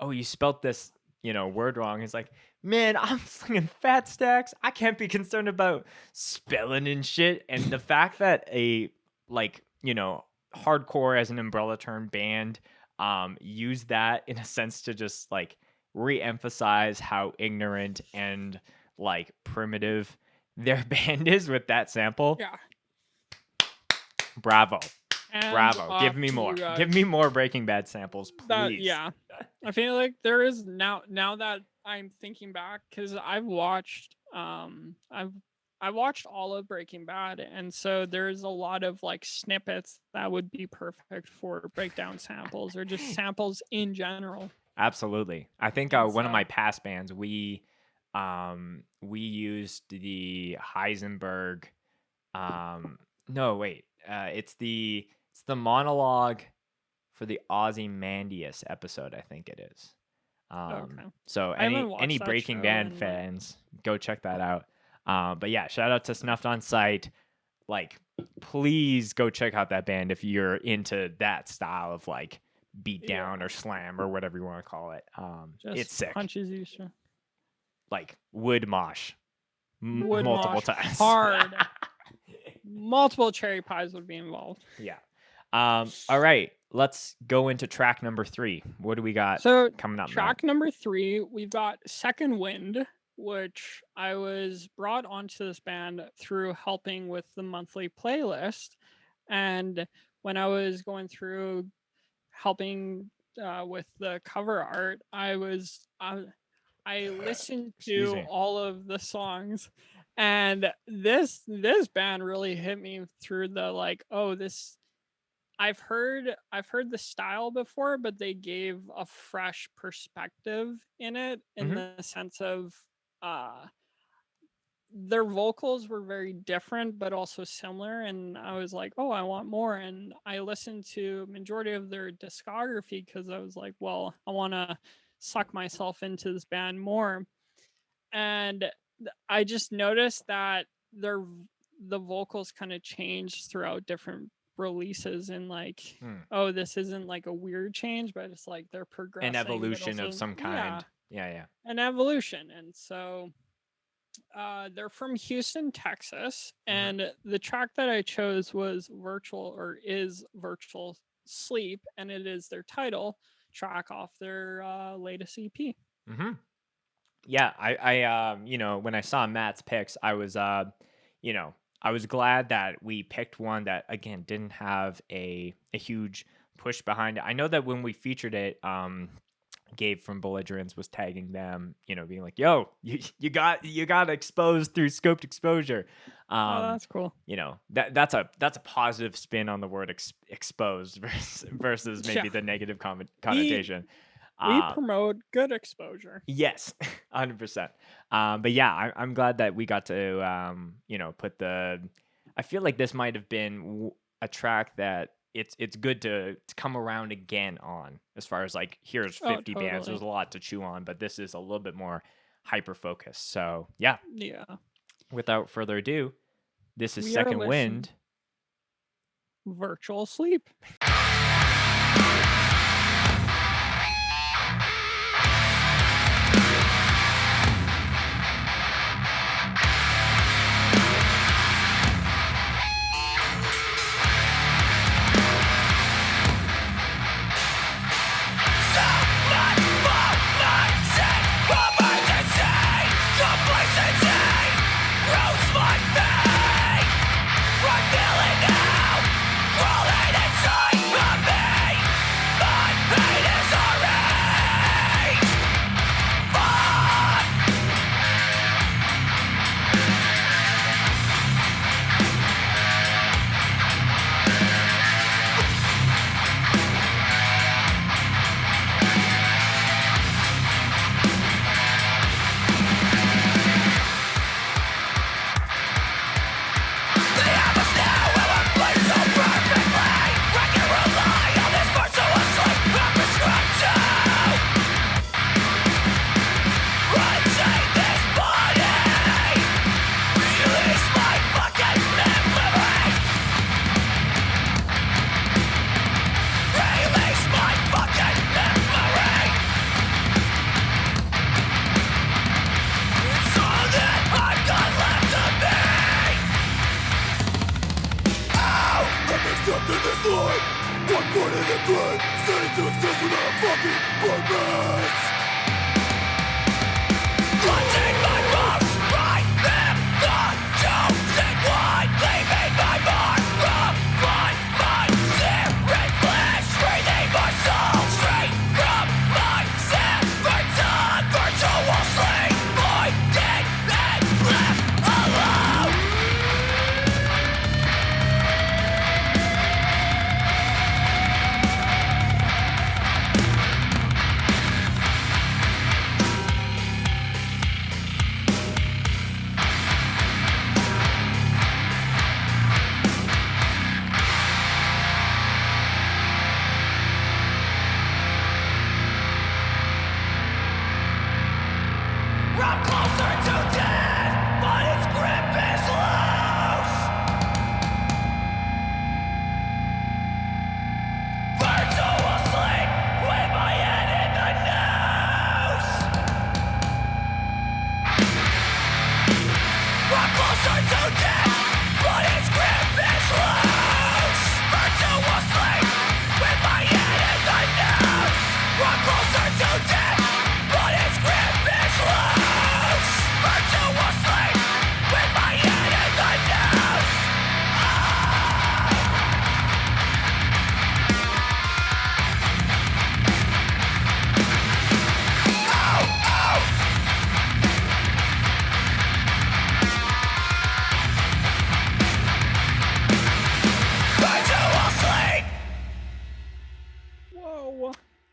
"Oh, you spelt this, word wrong." He's like, "Man, I'm slinging fat stacks. I can't be concerned about spelling and shit." And the fact that a hardcore as an umbrella term band use that in a sense to just like re-emphasize how ignorant and like primitive their band is with that sample. Yeah. Bravo. Hands Bravo. Give off me to more. you guys. Give me more Breaking Bad samples, please. Yeah. I feel like there is now that I'm thinking back, because I've watched I watched all of Breaking Bad, and so there's a lot of like snippets that would be perfect for breakdown samples or just samples in general. Absolutely. I think And one of so- my past bands, we used the Heisenberg no, wait. It's the monologue for the Ozymandias episode, I think it is. Okay. So I haven't any watched that Breaking show Bad in, like- fans, go check that out. But yeah, shout out to Snuffed on Sight. Like, please go check out that band if you're into that style of like beat down or slam or whatever you want to call it. Just It's sick. punches you straight. Like wood mosh, Wood multiple mosh times. hard. Multiple cherry pies would be involved. Yeah. All right. Let's go into track number 3. What do we got So coming up? track number 3, we've got Second Wind, which I was brought onto this band through helping with the monthly playlist. And when I was going through helping with the cover art, I listened Excuse to me. all of the songs, and this band really hit me through the like, oh, this I've heard the style before, but they gave a fresh perspective in it, in Mhm. the sense of their vocals were very different but also similar, and I was like, oh, I want more. And I listened to majority of their discography because I was like, well, I want to suck myself into this band more. And I just noticed that the vocals kind of changed throughout different releases, and like, oh, this isn't like a weird change, but it's like they're progressing, An but evolution of also- some kind. Yeah. an evolution. And so they're from Houston, Texas, and the track that I chose was is Virtual Sleep, and it is their title track off their latest EP. Mm-hmm. Yeah, I when I saw Matt's picks, I was I was glad that we picked one that again didn't have a huge push behind it. I know that when we featured it, Gabe from Belligerents was tagging them, being like, "Yo, you got exposed through scoped exposure." Oh, that's cool. That's a positive spin on the word exposed versus Yeah. maybe the negative connotation. We promote good exposure. Yes, 100%. But yeah, I'm glad that we got to put the. I feel like this might have been a track that it's good to come around again on, as far as like, here's 50 bands. Totally. There's a lot to chew on, but this is a little bit more hyper focused. So yeah, Yeah. without further ado, this is We are Second listening- Wind. Virtual sleep.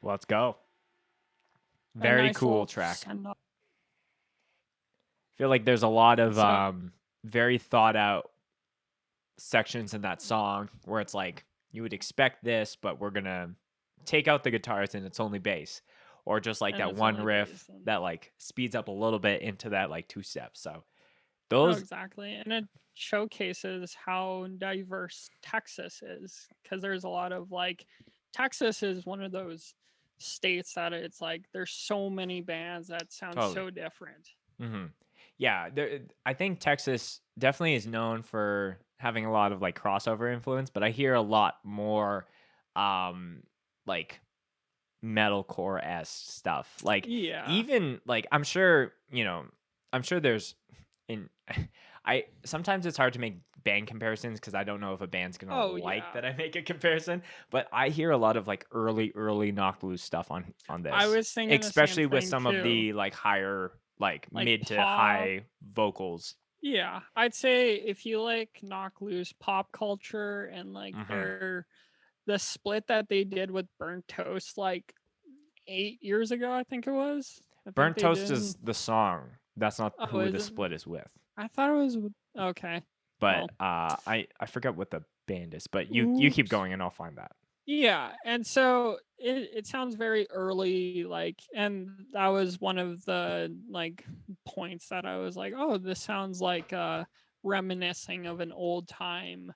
Let's go. Very nice cool little track. send-off. Feel like there's a lot of So- very thought out sections in that song where it's like, you would expect this, but we're gonna take out the guitars and it's only bass, or just like And that it's one only riff bass and- that like speeds up a little bit into that like two steps. So Oh, those exactly. And it showcases how diverse Texas is, because there's a lot of like, Texas is one of those states that it's like there's so many bands that sound Totally. so different. Yeah, I think Texas definitely is known for having a lot of like crossover influence, but I hear a lot more like metalcore-esque stuff. Like Yeah. even like I'm sure there's in sometimes it's hard to make band comparisons because I don't know if a band's gonna Oh, like yeah. that I make a comparison. But I hear a lot of like early Knocked Loose stuff on this. I was thinking the same especially with thing, some of too. the like higher like Like mid to pop. high vocals. Yeah, I'd say if you like Knock Loose pop culture and like the split that they did with Burnt Toast like 8 years ago, I think it was. I think Burnt they Toast did- is the song. That's not Oh, who is the it? split is with. I thought it was okay. But Well. I forget what the band is. But you keep Oops. going and I'll find that. Yeah, and so it sounds very early, like, and that was one of the like points that I was like, oh, this sounds like reminiscing of an old time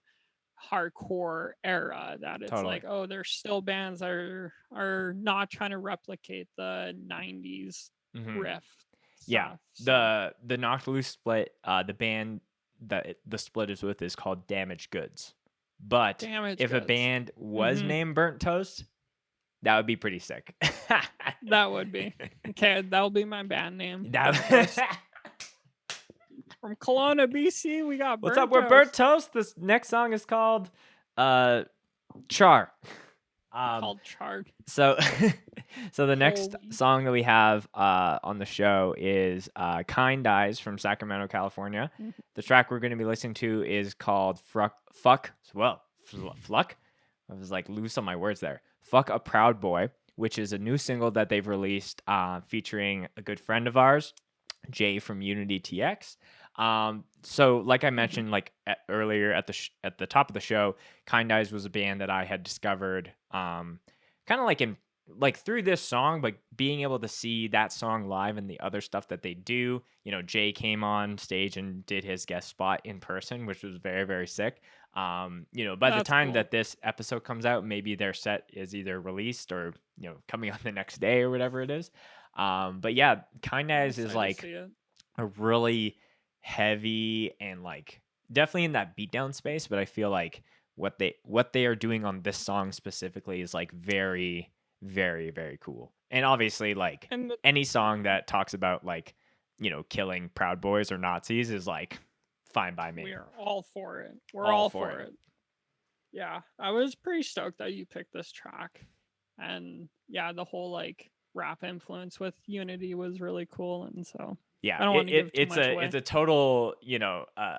hardcore era. That it's Totally. like, oh, there's still bands that are not trying to replicate the '90s riff. Yeah, stuff, the Knocked Loose split, the band that the split is with is called Damaged Goods. But Damaged if a Goods. band was named Burnt Toast, that would be pretty sick. That would be okay. That'll be my band name. From Kelowna, BC, we got. What's Burnt up? We're Toast. Burnt Toast. This next song is called Char. Called Charred. So the next Holy. song that we have on the show is Kind Eyes from Sacramento, California. The track we're going to be listening to is called Fuck. I was like loose on my words there. Fuck a Proud Boy, which is a new single that they've released featuring a good friend of ours, Jay from Unity TX. So like I mentioned earlier at the top of the show, Kind Eyes was a band that I had discovered kind of through this song, but being able to see that song live and the other stuff that they do. Jay came on stage and did his guest spot in person, which was very, very sick. By the That's time cool. that this episode comes out, maybe their set is either released or coming on the next day or whatever it is. But yeah, Kind Eyes is Excited to like see it. a really heavy and like definitely in that beatdown space, but I feel like what they are doing on this song specifically is like very, very, very cool. And obviously like And any song that talks about like killing Proud Boys or Nazis is like fine by me. we are all for it. We're All all for for it. it. Yeah, I was pretty stoked that you picked this track, and yeah, the whole like rap influence with Unity was really cool, and so Yeah, I don't want to give too it's much a away. it's a total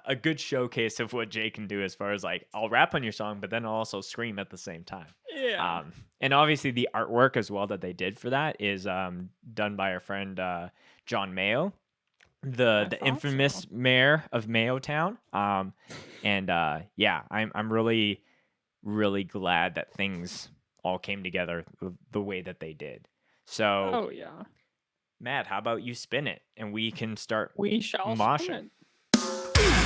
a good showcase of what Jay can do as far as like I'll rap on your song, but then I'll also scream at the same time. Yeah, And obviously the artwork as well that they did for that is done by our friend John Mayo, the thought infamous so. mayor of Mayotown. Yeah, I'm really, really glad that things all came together the way that they did. So. oh yeah, Matt, how about you spin it and we can start we shall moshing. spin it.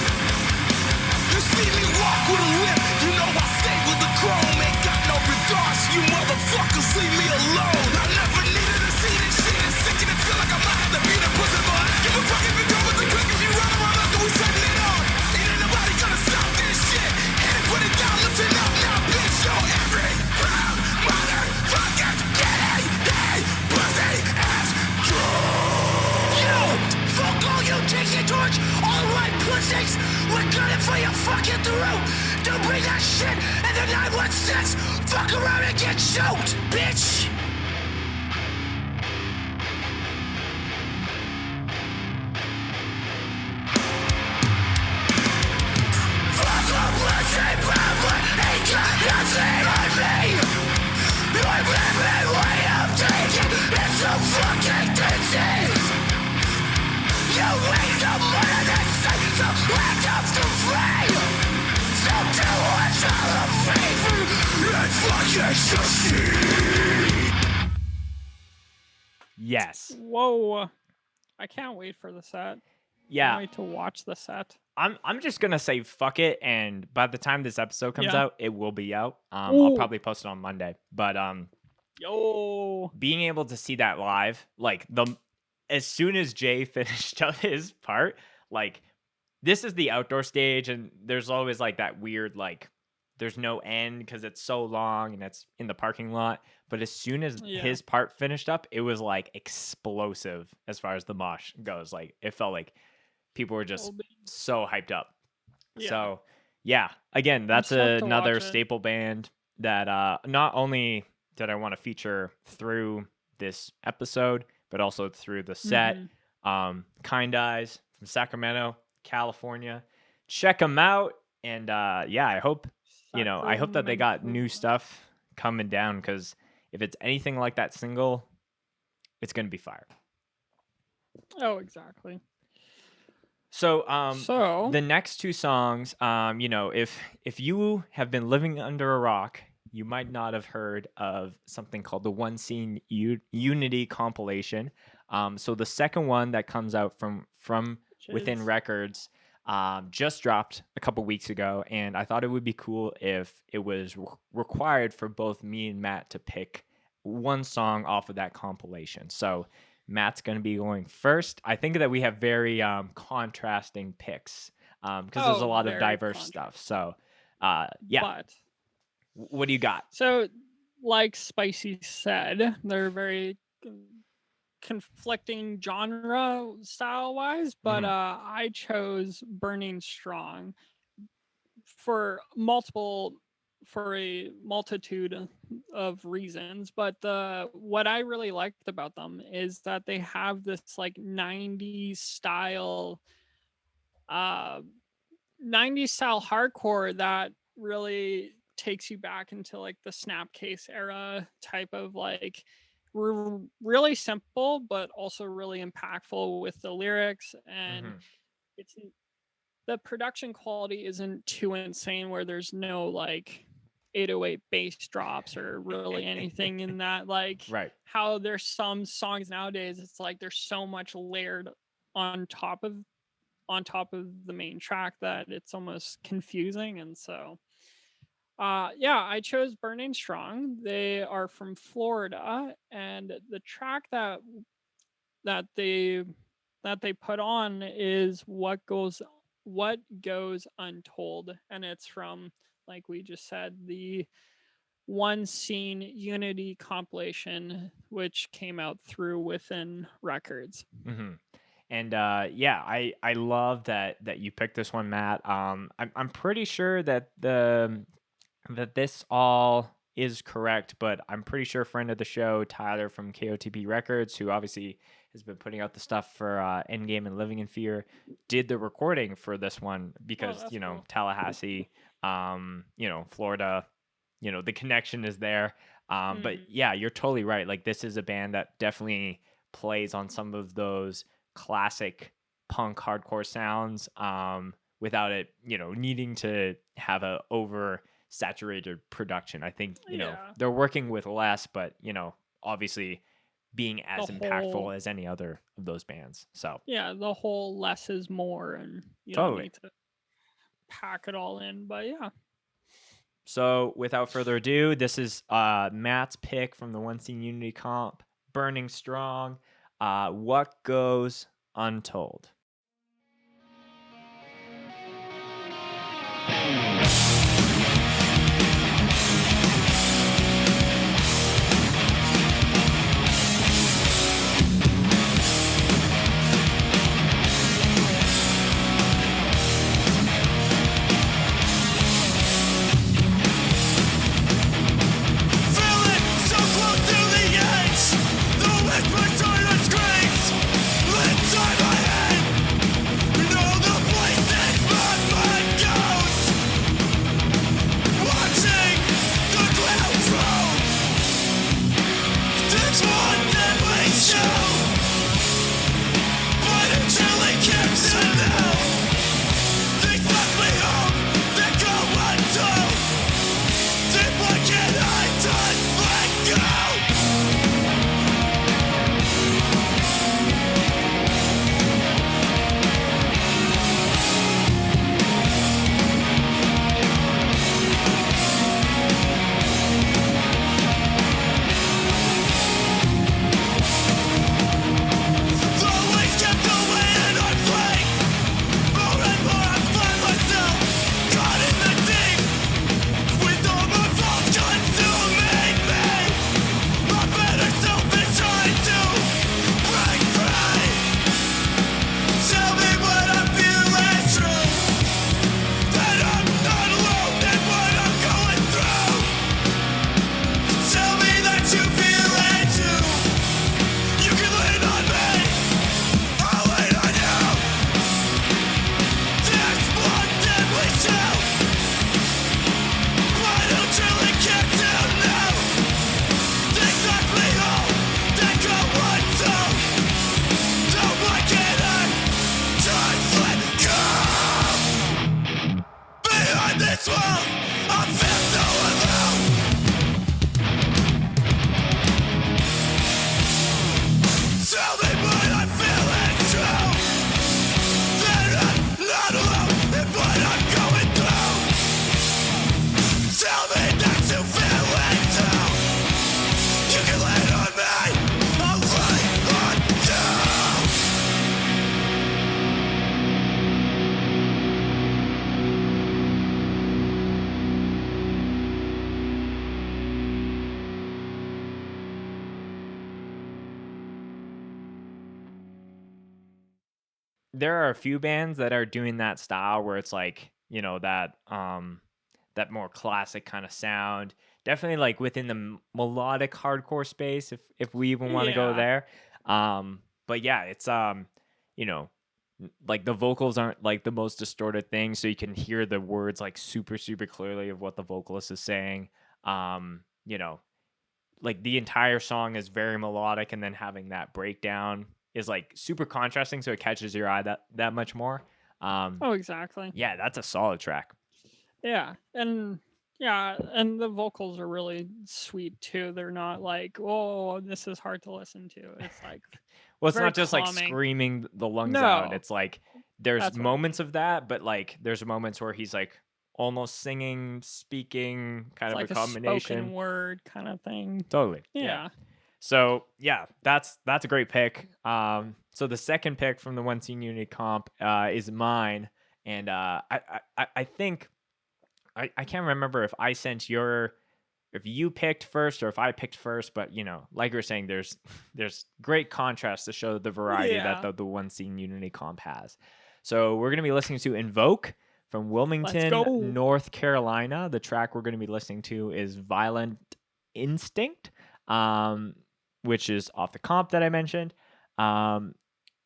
You see me walk with a whip, you know I stay with the chrome. Ain't got no regards, you motherfuckers leave me alone. I never needed to see this shit. It's sickening to feel like I might have to beat a pussy boy. Give a fuck if you go with the click, if you run around after we setting it on. Ain't nobody gonna stop this shit. Hit it, put it down, lift it up now, bitch. Show every proud motherfucker getting a pussy ass yo, fuck all you taking torch, all right pussies. We're gunning for your fucking throat. Don't bring that shit in the 916. Fuck around and get choked, bitch. Let us to free. So do us all a favor and fucking succeed. Yes. Whoa. I can't wait for the set. Yeah. Can't wait to watch the set. I'm just gonna say fuck it, and by the time this episode comes Yeah. out, it will be out. I'll Ooh. probably post it on Monday. But Yo. being able to see that live, like as soon as Jay finished up his part, like this is the outdoor stage, and there's always like that weird like there's no end because it's so long and it's in the parking lot. But as soon as his part finished up, it was like explosive as far as the mosh goes. Like it felt like people were just so hyped up. Yeah. So yeah, again, that's stoked to another watch it. staple band that not only did I want to feature through this episode, but also through the set. Kind Eyes from Sacramento, California. Check them out. And yeah, I hope I hope that they got new stuff coming down, because if it's anything like that single, it's gonna be fire. Oh, exactly. So So the next two songs, if you have been living under a rock, you might not have heard of something called the One Scene Unity compilation. So the second one that comes out from Within Records just dropped a couple weeks ago, and I thought it would be cool if it was required for both me and Matt to pick one song off of that compilation. So Matt's going to be going first. I think that we have very contrasting picks because there's a lot of diverse stuff. So yeah. But What do you got? so, like Spicy said, they're very conflicting genre style wise, but I chose Burning Strong for a multitude of reasons. But what I really liked about them is that they have this like 90s style 90s style hardcore that really takes you back into like the Snapcase era type of like really simple but also really impactful with the lyrics, and it's the production quality isn't too insane where there's no like 808 bass drops or really anything in that, like Right. how there's some songs nowadays it's like there's so much layered on top of the main track that it's almost confusing. And so yeah, I chose Burning Strong. They are from Florida, and the track that they put on is What Goes Untold, and it's from, like we just said, the One Scene Unity compilation, which came out through Within Records. And yeah, I love that you picked this one, Matt. I'm pretty sure that that this all is correct, but I'm pretty sure a friend of the show, Tyler from KOTP Records, who obviously has been putting out the stuff for Endgame and Living in Fear, did the recording for this one because, cool. Tallahassee, Florida, the connection is there. But yeah, you're totally right. Like, this is a band that definitely plays on some of those classic punk hardcore sounds without it, needing to have a over-saturated production. I think, they're working with less, but, obviously being as impactful as any other of those bands. So yeah, the whole less is more, and you Totally. don't need to pack it all in. But yeah. So without further ado, this is Matt's pick from the One Scene Unity comp, Burning Strong, What Goes Untold. Feeling so close to the edge, the whisper silence screams inside my head. You know the places my mind goes. there are a few bands that are doing that style where it's like, that more classic kind of sound. Definitely like within the melodic hardcore space, if we even want to go Yeah. there. But yeah, it's you know, like the vocals aren't like the most distorted thing, so you can hear the words like super super clearly of what the vocalist is saying. Um, you know, like the entire song is very melodic, and then having that breakdown is like super contrasting, so it catches your eye that much more. Oh, exactly. Yeah, that's a solid track. Yeah, and the vocals are really sweet too. They're not like, oh, this is hard to listen to. It's like Well, it's very not just like calming. screaming the lungs out. No, It's like there's that's what I moments mean. of that, but like there's moments where he's like almost singing, speaking, kind It's of a like a combination. spoken word kind of thing. Totally. Yeah. Yeah. So yeah, that's a great pick. So the second pick from the One Scene Unity comp is mine, and I think I can't remember if I sent if you picked first or if I picked first, but like we were saying, there's great contrast to show the variety that Yeah. the One Scene Unity comp has. So we're gonna be listening to Invoke from Wilmington, go. North Carolina. The track we're gonna be listening to is Violent Instinct, which is off the comp that I mentioned.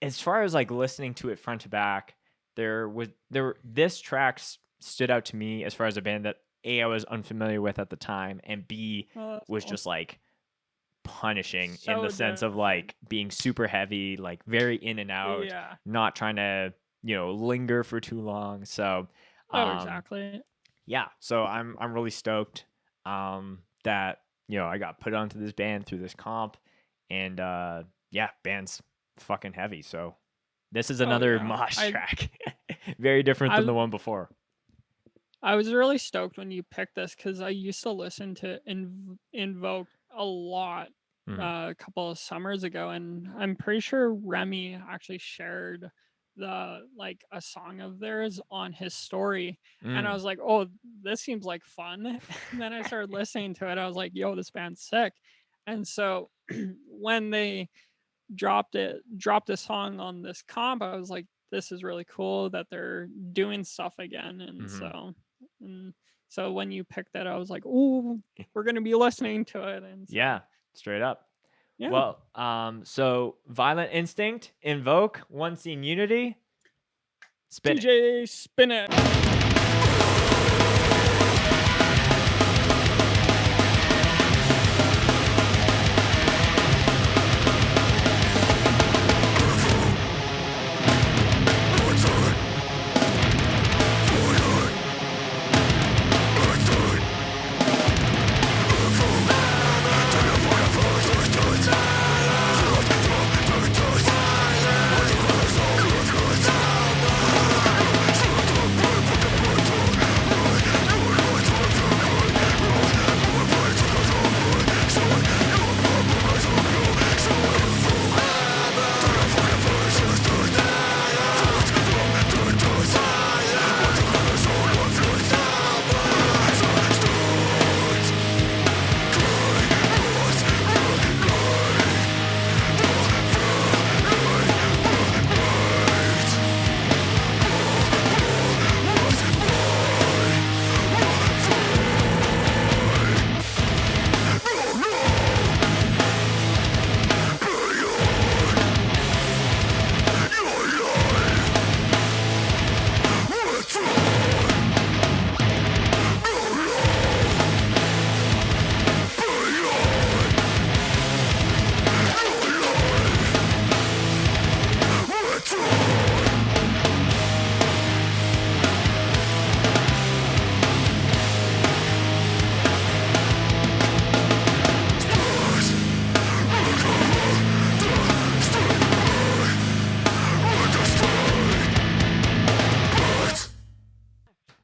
As far as like listening to it front to back, this track stood out to me as far as a band that A, I was unfamiliar with at the time, and B, Oh, that's was cool. just like punishing in So the sense of different. like being super heavy, like very in and out, Yeah. not trying to, linger for too long. So, Oh, exactly. yeah, so I'm really stoked that I got put onto this band through this comp, and yeah, band's fucking heavy. So this is Oh, another yeah. mosh track, very different than the one before. I was really stoked when you picked this because I used to listen to Invoke a lot a couple of summers ago, and I'm pretty sure Remy actually shared a song of theirs on his story, and I was like, oh, this seems like fun. And then I started listening to it. I was like, yo, this band's sick. And so when they dropped this song on this comp, I was like, this is really cool that they're doing stuff again. And so when you picked that, I was like, ooh, we're gonna be listening to it. And so, Yeah, straight up. yeah. Well, so Violent Instinct, Invoke, One Scene Unity, spin it. DJ spin it.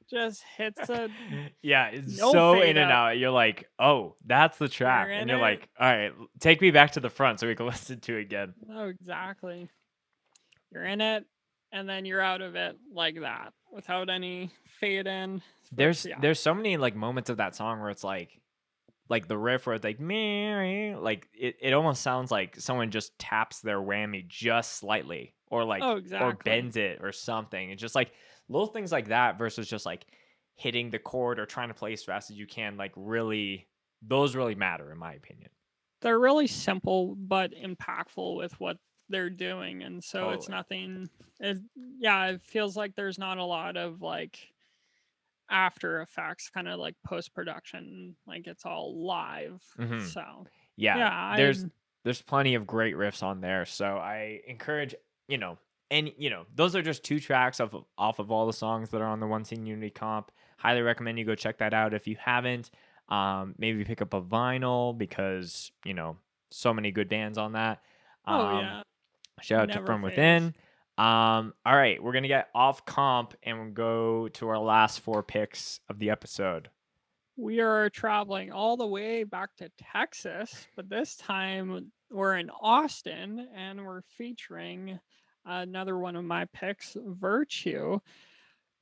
Just hits a Yeah, it's no so fade in and out. out. You're like, oh, that's the track. in And you're it. like, all right, take me back to the front so we can listen to it again. Oh, exactly. You're in it, and then you're out of it like that without any fade in. There's so many like moments of that song where it's like like the riff where it's like Mary, like it almost sounds like someone just taps their whammy just slightly, or like Oh, or exactly. bends it or something. It's just like little things like that versus just like hitting the chord or trying to play as fast as you can. Like really, those really matter in my opinion. They're really simple but impactful with what they're doing, and so it's Totally. nothing. It feels like there's not a lot of like after effects, kind of like post production. Like it's all live. Mhm. So Yeah, yeah, there's plenty of great riffs on there. So I encourage, and those are just 2 tracks off of all the songs that are on the One Scene Unity comp. Highly recommend you go check that out if you haven't. Maybe pick up a vinyl because, so many good bands on that. oh yeah, Shout out to never From fails. Within. All right, we're gonna get off comp and we'll go to our last 4 picks of the episode. We are traveling all the way back to Texas, but this time we're in Austin and we're featuring another one of my picks, Virtue.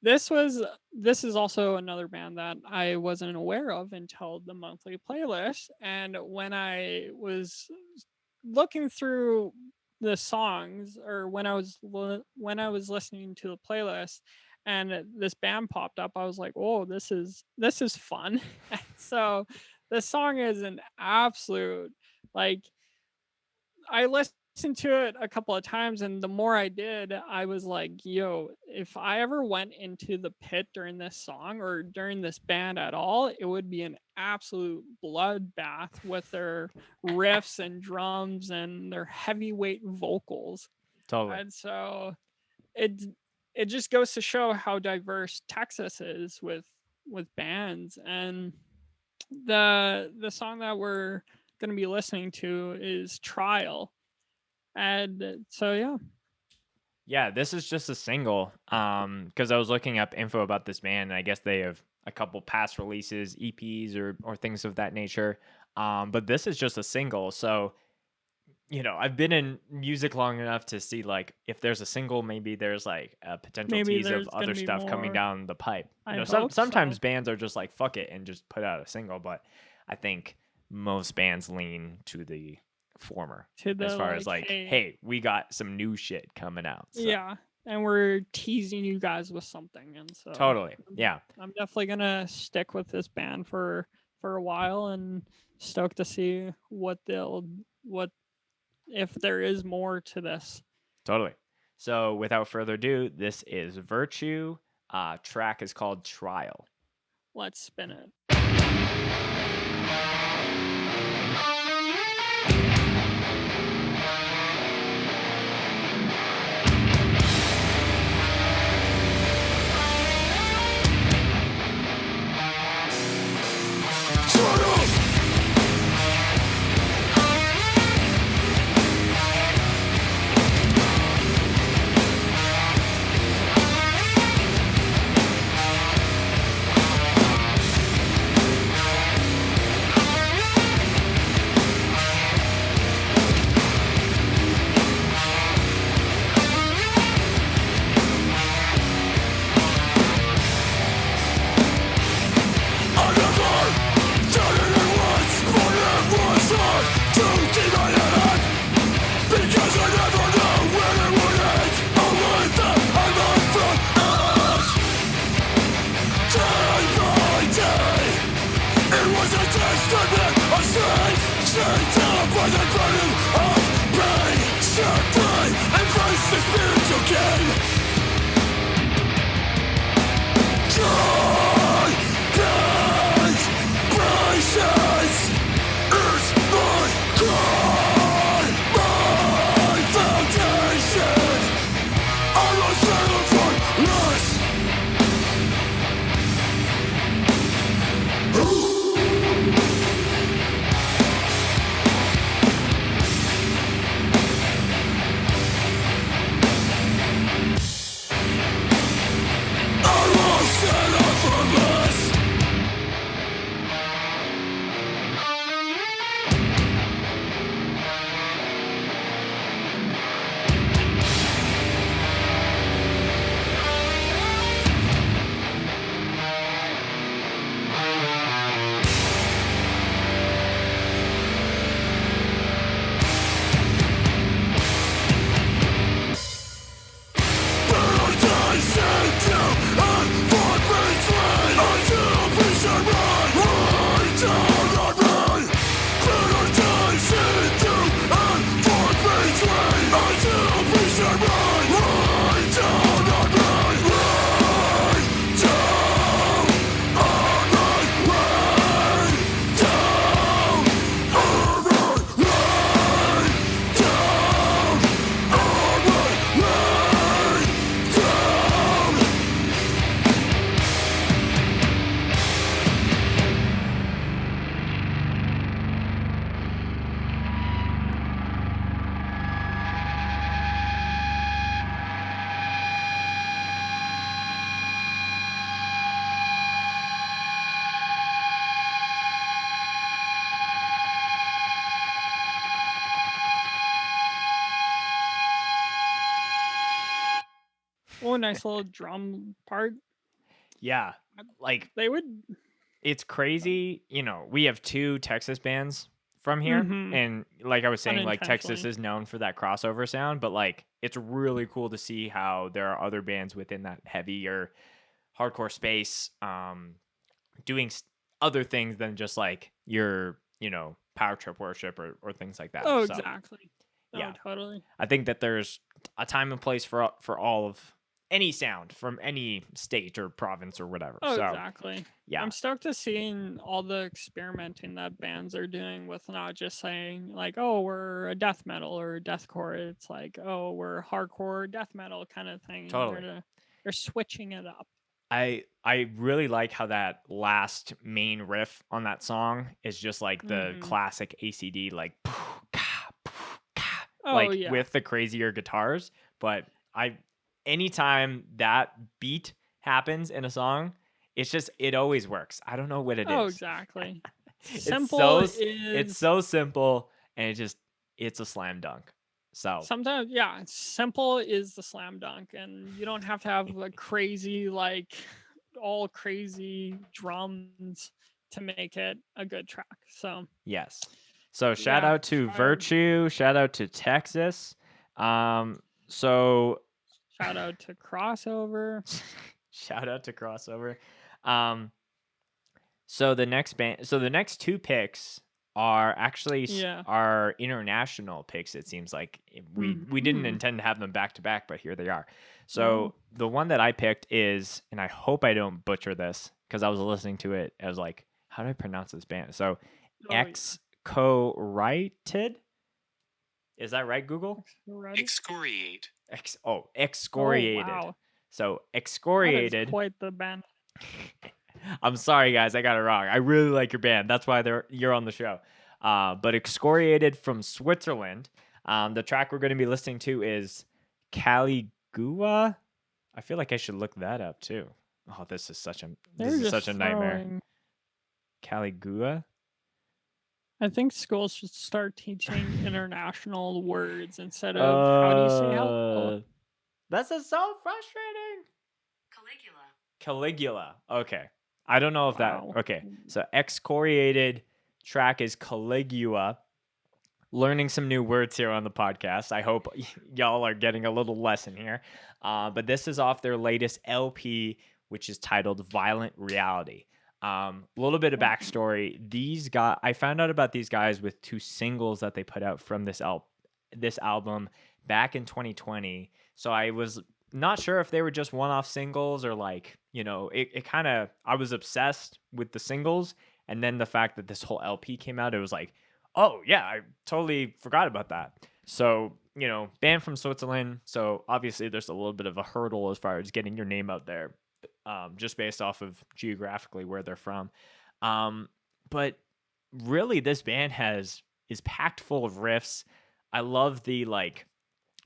This is also another band that I wasn't aware of until the monthly playlist, and when I was looking through the songs, or when I was listening to the playlist and this band popped up, I was like, "Oh, this is fun." And so the song is an absolute, like, I listened to it a couple of times, and the more I did, I was like, yo, if I ever went into the pit during this song or during this band at all, it would be an absolute bloodbath with their riffs and drums and their heavyweight vocals. Totally. And so it just goes to show how diverse Texas is with bands. And the song that we're going to be listening to is Trial. And so Yeah, this is just a single. Because I was looking up info about this band, and I guess they have a couple past releases, EPs or things of that nature. But this is just a single. So, I've been in music long enough to see like if there's a single, maybe there's like a potential maybe tease there's of gonna other be stuff coming more. down the pipe. I Some hope sometimes so. bands are just like fuck it and just put out a single, but I think most bands lean to the former To the, as far as like, like, hey. hey, we got some new shit coming out. So. Yeah, and we're teasing you guys with something, and so Totally. Yeah. I'm definitely gonna stick with this band for a while, and stoked to see what if there is more to this. Totally. So without further ado, this is Virtue. Track is called Trial. Let's spin it. nice little drum part. Yeah, like They would. it's crazy. We have 2 Texas bands from here, and like I was saying, like Texas is known for that crossover sound, but like it's really cool to see how there are other bands within that heavier hardcore space doing other things than just like your power trip worship or things like that. Oh, So, exactly. yeah. Oh, totally. I think that there's a time and place for all of any sound from any state or province or whatever. Oh, so exactly. yeah, I'm stoked to seeing all the experimenting that bands are doing with not just saying like, oh, we're a death metal or deathcore. It's like, oh, we're hardcore death metal kind of thing. Totally. They're switching it up. I really like how that last main riff on that song is just like the classic ACD, like yeah. with the crazier guitars. But anytime that beat happens in a song, it always works. I don't know what it is. Oh, exactly. It's so simple, and it's a slam dunk. So sometimes, yeah, simple is the slam dunk, and you don't have to have a crazy, like all crazy drums to make it a good track. So yes. So shout out to Virtue, shout out to Texas. So shout out to Crossover. Shout out to Crossover. So the next 2 picks are actually our international picks. It seems like we didn't intend to have them back to back, but here they are. So the one that I picked is, and I hope I don't butcher this because I was listening to it. I was like, how do I pronounce this band? So Excoriated. Is that right, Google? Excoriate. Excoriated. Oh, wow. So Excoriated. That is quite the band. I'm sorry, guys, I got it wrong. I really like your band. That's why you're on the show. But Excoriated from Switzerland. The track we're going to be listening to is Caligula. I feel like I should look that up too. Oh, this is such a nightmare. Caligula. I think schools should start teaching international words instead of how do you say hello. This is so frustrating. Caligula. Okay. I don't know if that. Okay. So Excoriated track is Caligula. Learning some new words here on the podcast. I hope y'all are getting a little lesson here. But this is off their latest LP, which is titled Violent Reality. A little bit of backstory. I found out about these guys with 2 singles that they put out from this album back in 2020. So I was not sure if they were just one-off singles or like, it kind of, I was obsessed with the singles. And then the fact that this whole LP came out, it was like, oh yeah, I totally forgot about that. So, band from Switzerland. So obviously there's a little bit of a hurdle as far as getting your name out there, just based off of geographically where they're from. But really this band is packed full of riffs. I love the like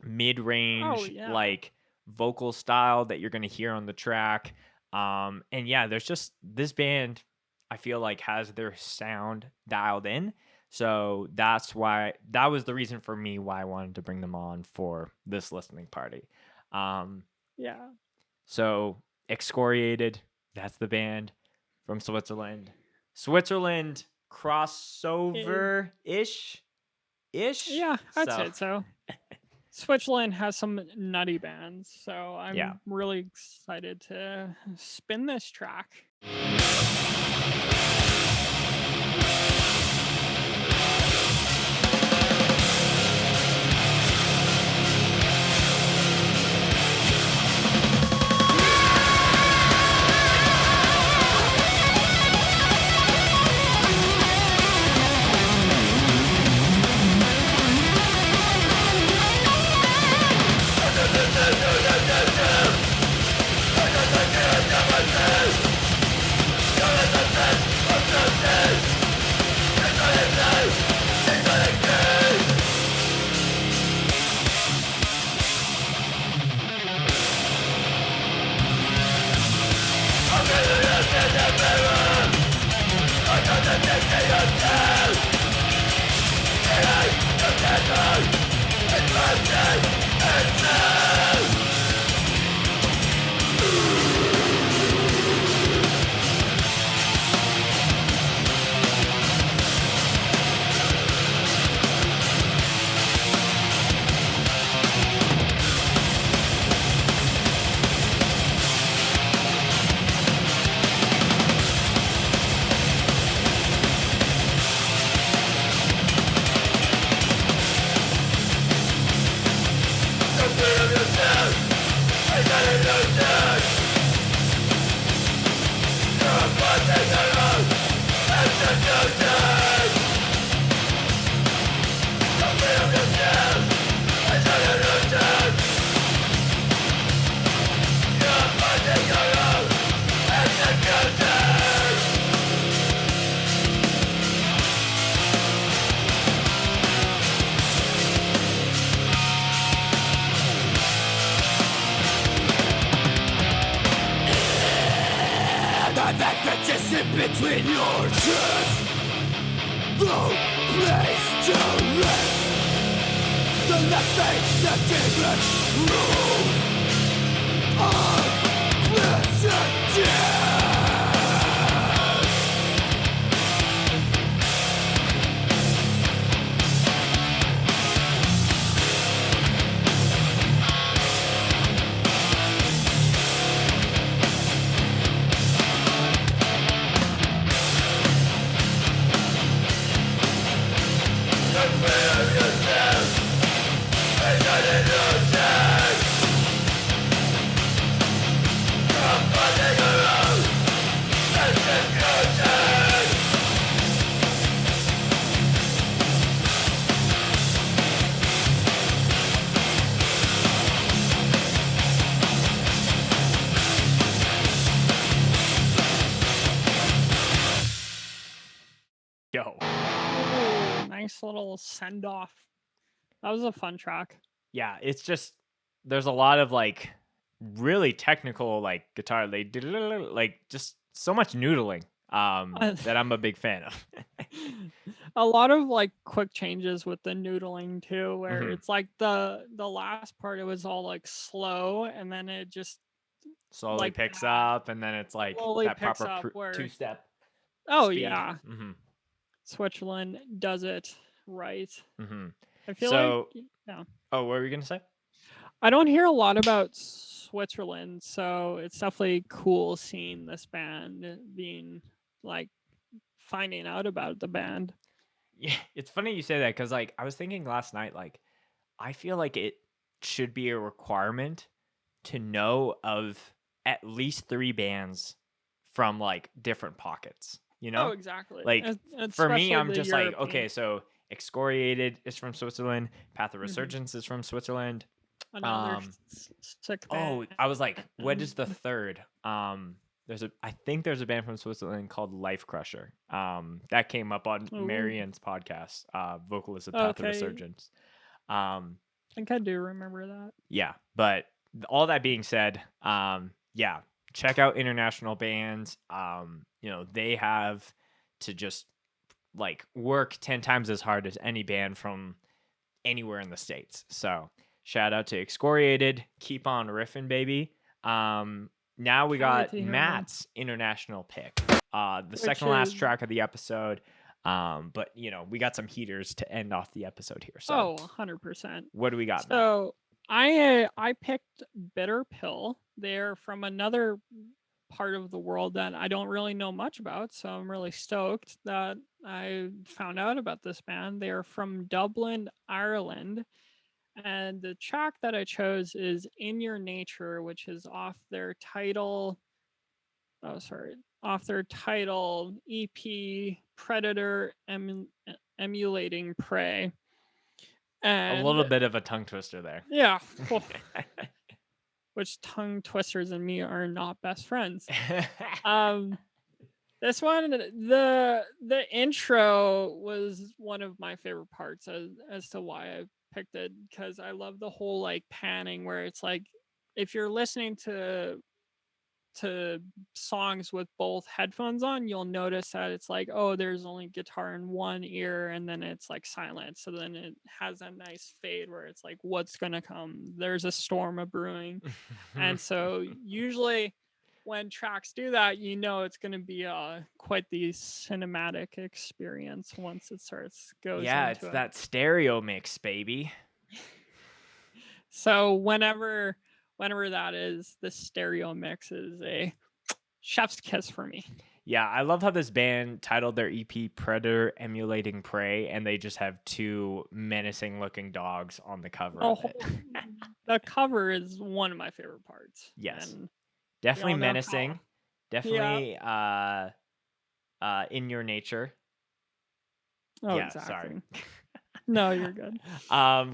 mid-range, like vocal style that you're going to hear on the track. And yeah, there's just this band, I feel like has their sound dialed in. So that was the reason for me why I wanted to bring them on for this listening party. Yeah. So Excoriated, that's the band from Switzerland. Switzerland crossover-ish? Yeah, I'd say so. Switzerland has some nutty bands, so I'm really excited to spin this track. Never in your chest. No place to rest. The left face the demon rule of president. Yo. Ooh, nice little send off. That was a fun track. Yeah, it's just there's a lot of like really technical like guitar, like just so much noodling that I'm a big fan of. A lot of like quick changes with the noodling too, where Mhm. it's like the last part it was all like slow, and then it just Slowly like picks that up, and then it's like slowly that picks proper up where two-step oh speed. yeah, Mm-hmm. Switzerland does it right. Mm-hmm. I feel So, like yeah. oh, what were you gonna say? I don't hear a lot about Switzerland, so it's definitely cool seeing this band being like finding out about the band. Yeah, it's funny you say that because like I was thinking last night, like I feel like it should be a requirement to know of at least 3 bands from like different pockets, you Oh, know? exactly. Like for me, Especially I'm the just like, European. okay, so Excoriated is from Switzerland, Path of Mhm. Resurgence is from Switzerland. Another Um, sick oh, band. I was like, what is the third? I think there's a band from Switzerland called Life Crusher. That came up on Ooh. Marianne's podcast, vocalist of Path of Okay. Resurgence. I think I do remember that. Yeah, but all that being said, yeah, check out international bands. You know, they have to just like work 10 times as hard as any band from anywhere in the States. So shout out to Excoriated. Keep on riffing, baby. Now we Can't wait got to hear more. Matt's international pick. The Which second last is- track of the episode. But you know, we got some heaters to end off the episode here. So Oh, 100%. what do we got, Matt? So I picked Bitter Pill. They're from another part of the world that I don't really know much about, so I'm really stoked that I found out about this band. They're from Dublin, Ireland. And the track that I chose is In Your Nature, which is off their title EP Predator Emulating Prey. And A little bit of a tongue twister there. yeah, which tongue twisters and me are not best friends. This one, the intro was one of my favorite parts as to why I picked it, because I love the whole like panning where it's like if you're listening to songs with both headphones on, you'll notice that it's like, oh, there's only guitar in one ear and then it's like silent. So then it has a nice fade where it's like, what's gonna come? There's a storm of brewing. And so usually when tracks do that, you know it's going to be quite the cinematic experience once it goes yeah, into it's it. that stereo mix, baby. So whenever that is, the stereo mix is a chef's kiss for me. Yeah, I love how this band titled their EP Predator Emulating Prey, and they just have 2 menacing looking dogs on the cover of it. The cover is one of my favorite parts. Yes. And definitely all know menacing. how- Definitely In Your Nature. oh, yeah, exactly. sorry. No, you're good.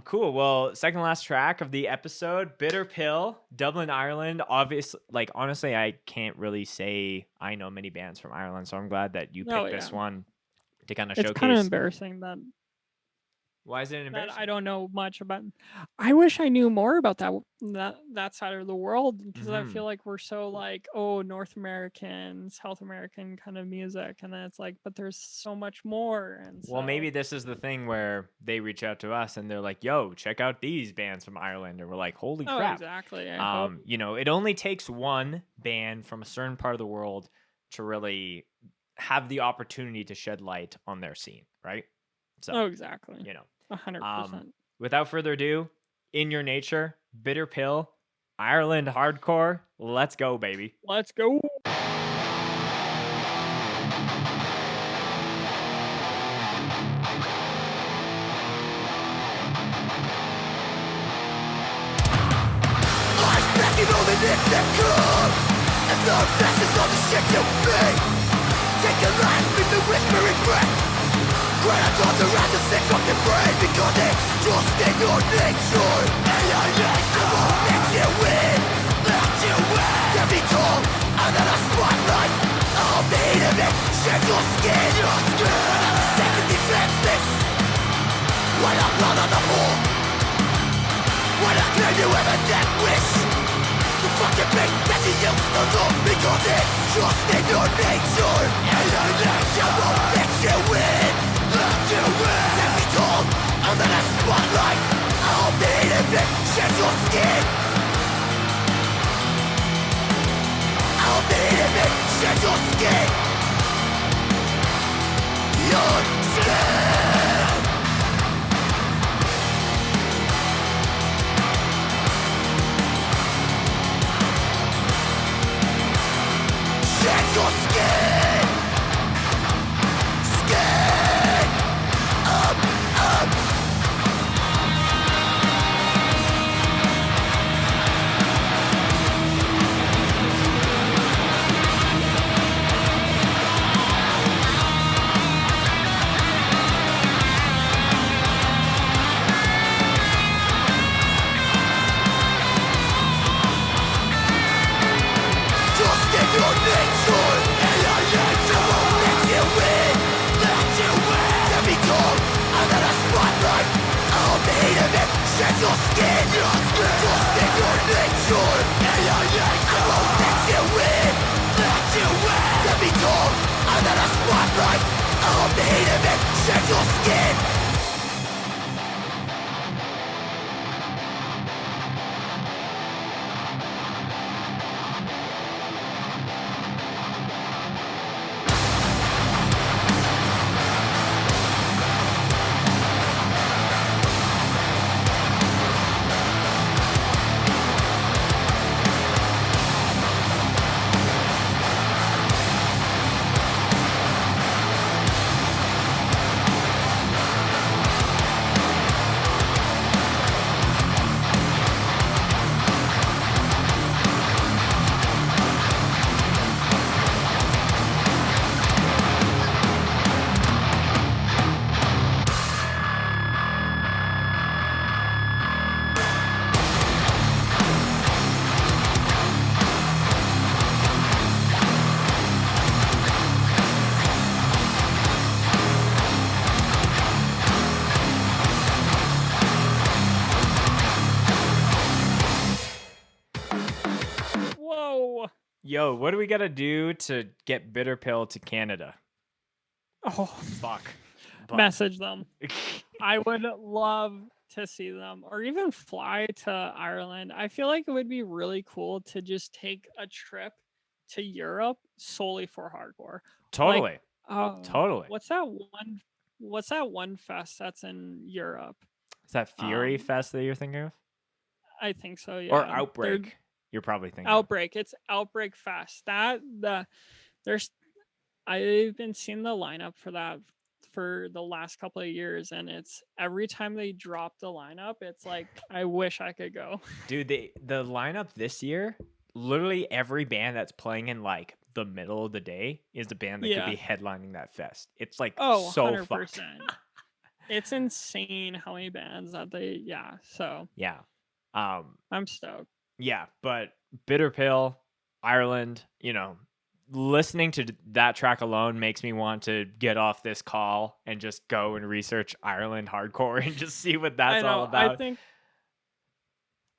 Cool. Well, second last track of the episode, Bitter Pill, Dublin, Ireland. Obviously, like honestly, I can't really say I know many bands from Ireland, so I'm glad that you picked this one to kind of It's showcase. kind of embarrassing that Why is it that embarrassing? I don't know much about. I wish I knew more about that side of the world, because I Mhm. feel like we're so like, oh, North American, South American kind of music, and then it's like, but there's so much more. And Well, so, maybe this is the thing where they reach out to us and they're like, "Yo, check out these bands from Ireland," and we're like, "Holy oh, crap!" exactly. I hope. You know, it only takes one band from a certain part of the world to really have the opportunity to shed light on their scene, right? So, Oh, exactly. you know, 100%. without further ado, In Your Nature, Bitter Pill, Ireland hardcore. Let's go, baby. Let's go. I'm backing all the nicks that come, and the fascists on the shit you make. Take a life with the whispering breath. Grenades around the sick fucking brain, because it's just in your nature. Alienation won't let you win. Let you win. Get me tall under the spotlight. I'll be the it. Shed your skin. Your skin. Second defenseless. When I'm blood on the floor. When I claim you have a death wish. The fucking pain that you used to love, because it's just in your nature. Alienation won't let you win. Let you win. Get me tall under the spotlight. I'll be the it. Shed your skin. I'll be the it. Shed your skin. Your skin. Shed your skin. Skin. Up. Just in your nature. Alienation won't let you win. Let you win. Get me tall under the spotlight. I'll be the it. Shed your skin. Your skin. Just in your nature. Alienation won't let you win. Let you win. Get me tall under the spotlight. I'll be the it. Shed your skin. Whoa. Yo, what do we got to do to get Bitter Pill to Canada? Oh, Fuck. But- message them. I would love to see them, or even fly to Ireland. I feel like it would be really cool to just take a trip to Europe solely for hardcore. Totally. Oh, Totally. What's that one? What's that one fest that's in Europe? Is that Fury um, Fest that you're thinking of? I think so. Yeah. Or They're- Outbreak? You're probably thinking. of. Outbreak. It's Outbreak Fest. There's I've been seeing the lineup for that for the last couple of years, and it's every time they drop the lineup, it's like I wish I could go. Dude, the lineup this year, literally every band that's playing in like the middle of the day is the band that Yeah. could be headlining that fest. It's like Oh, so 100%. fucked. It's insane how many bands that so Yeah. I'm stoked. Yeah, but Bitter Pill, Ireland, you know, listening to that track alone makes me want to get off this call and just go and research Ireland hardcore and just see what that's all about.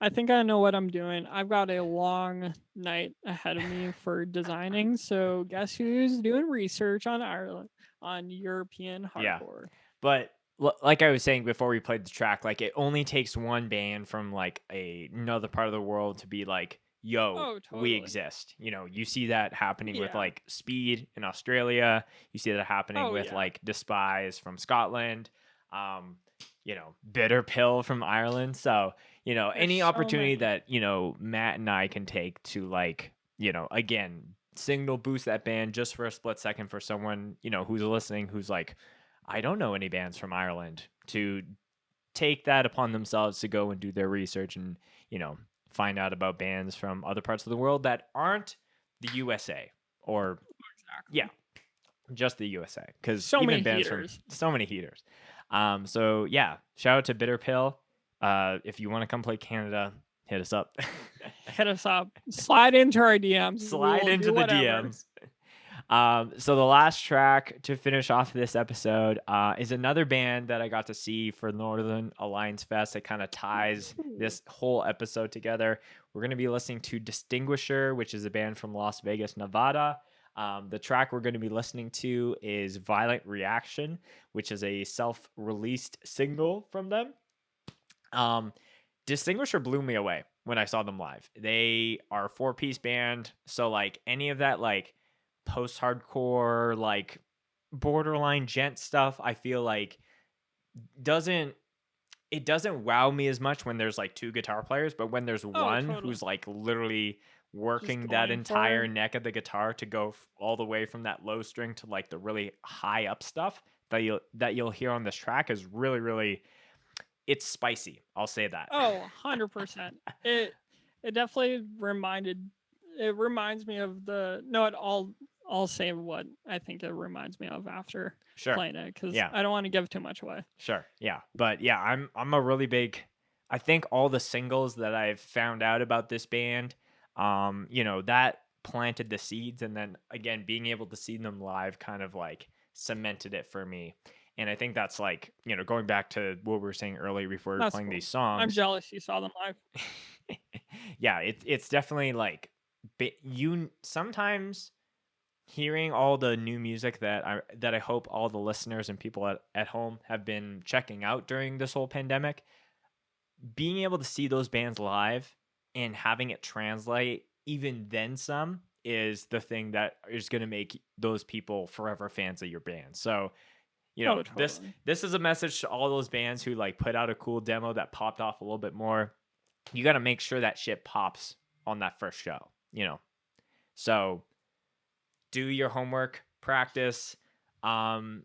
I think I know what I'm doing. I've got a long night ahead of me for designing. So guess who's doing research on Ireland, on European hardcore? Yeah. But like I was saying before we played the track, like it only takes one band from like another part of the world to be like, yo, we exist. You know, you see that happening with like Speed in Australia. You see that happening with like Despise from Scotland. You know, Bitter Pill from Ireland. So, you know, any opportunity that, you know, Matt and I can take to like, you know, again, signal boost that band just for a split second for someone, you know, who's listening, who's like, I don't know any bands from Ireland, to take that upon themselves to go and do their research and, you know, find out about bands from other parts of the world that aren't the USA or just the USA. Because so even many bands heaters. from so many heaters. So yeah, shout out to Bitter Pill. If you want to come play Canada, hit us up. Hit us up. Slide into our DMs. Slide into the DMs. So the last track to finish off this episode is another band that I got to see for Northern Alliance Fest. It kind of ties this whole episode together. We're going to be listening to Distinguisher, which is a band from Las Vegas, Nevada. The track we're going to be listening to is Violent Reaction, which is a self-released single from them. Distinguisher blew me away when I saw them live. They are a 4-piece band, so like any of that like post-hardcore, like borderline gent stuff, I feel like doesn't wow me as much when there's like 2 guitar players, but when there's one who's like literally working that entire neck of the guitar to go all the way from that low string to like the really high up stuff that you'll hear on this track is really, really, it's spicy. I'll say that. 100%. It definitely reminds me of I'll say what I think it reminds me of after playing it, because I don't want to give too much away. Sure. Yeah. But yeah, I'm a really big, I think all the singles that I've found out about this band, you know, that planted the seeds, and then again, being able to see them live kind of like cemented it for me. And I think that's like, you know, going back to what we were saying earlier before we were playing these songs. I'm jealous you saw them live. Yeah, it's definitely like, you sometimes hearing all the new music that I hope all the listeners and people at home have been checking out during this whole pandemic, being able to see those bands live and having it translate even then some is the thing that is going to make those people forever fans of your band. So, you know, this is a message to all those bands who like put out a cool demo that popped off a little bit more. You got to make sure that shit pops on that first show, you know? So do your homework, practice. And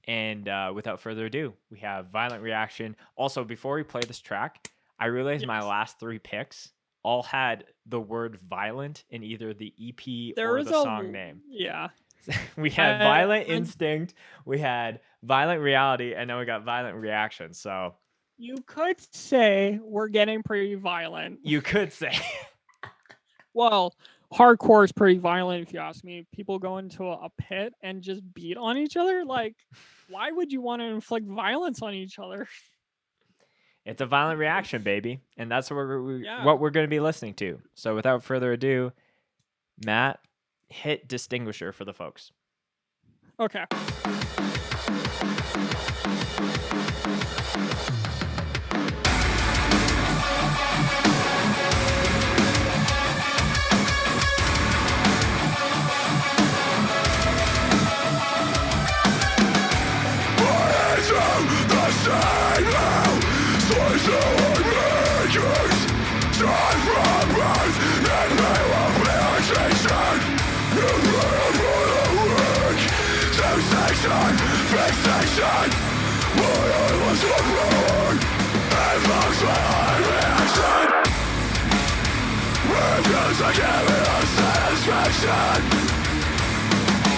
without further ado, we have Violent Reaction. Also, before we play this track, I realized my last 3 picks all had the word violent in either the EP or the song name. Yeah. We had Violent Instinct, we had Violent Reality, and then we got Violent Reaction. So you could say we're getting pretty violent. You could say. Well, hardcore is pretty violent, if you ask me. People go into a pit and just beat on each other. Like, why would you want to inflict violence on each other? It's a violent reaction, baby. And that's what we're going to be listening to. So without further ado, Matt, hit Distinguisher for the folks. Okay.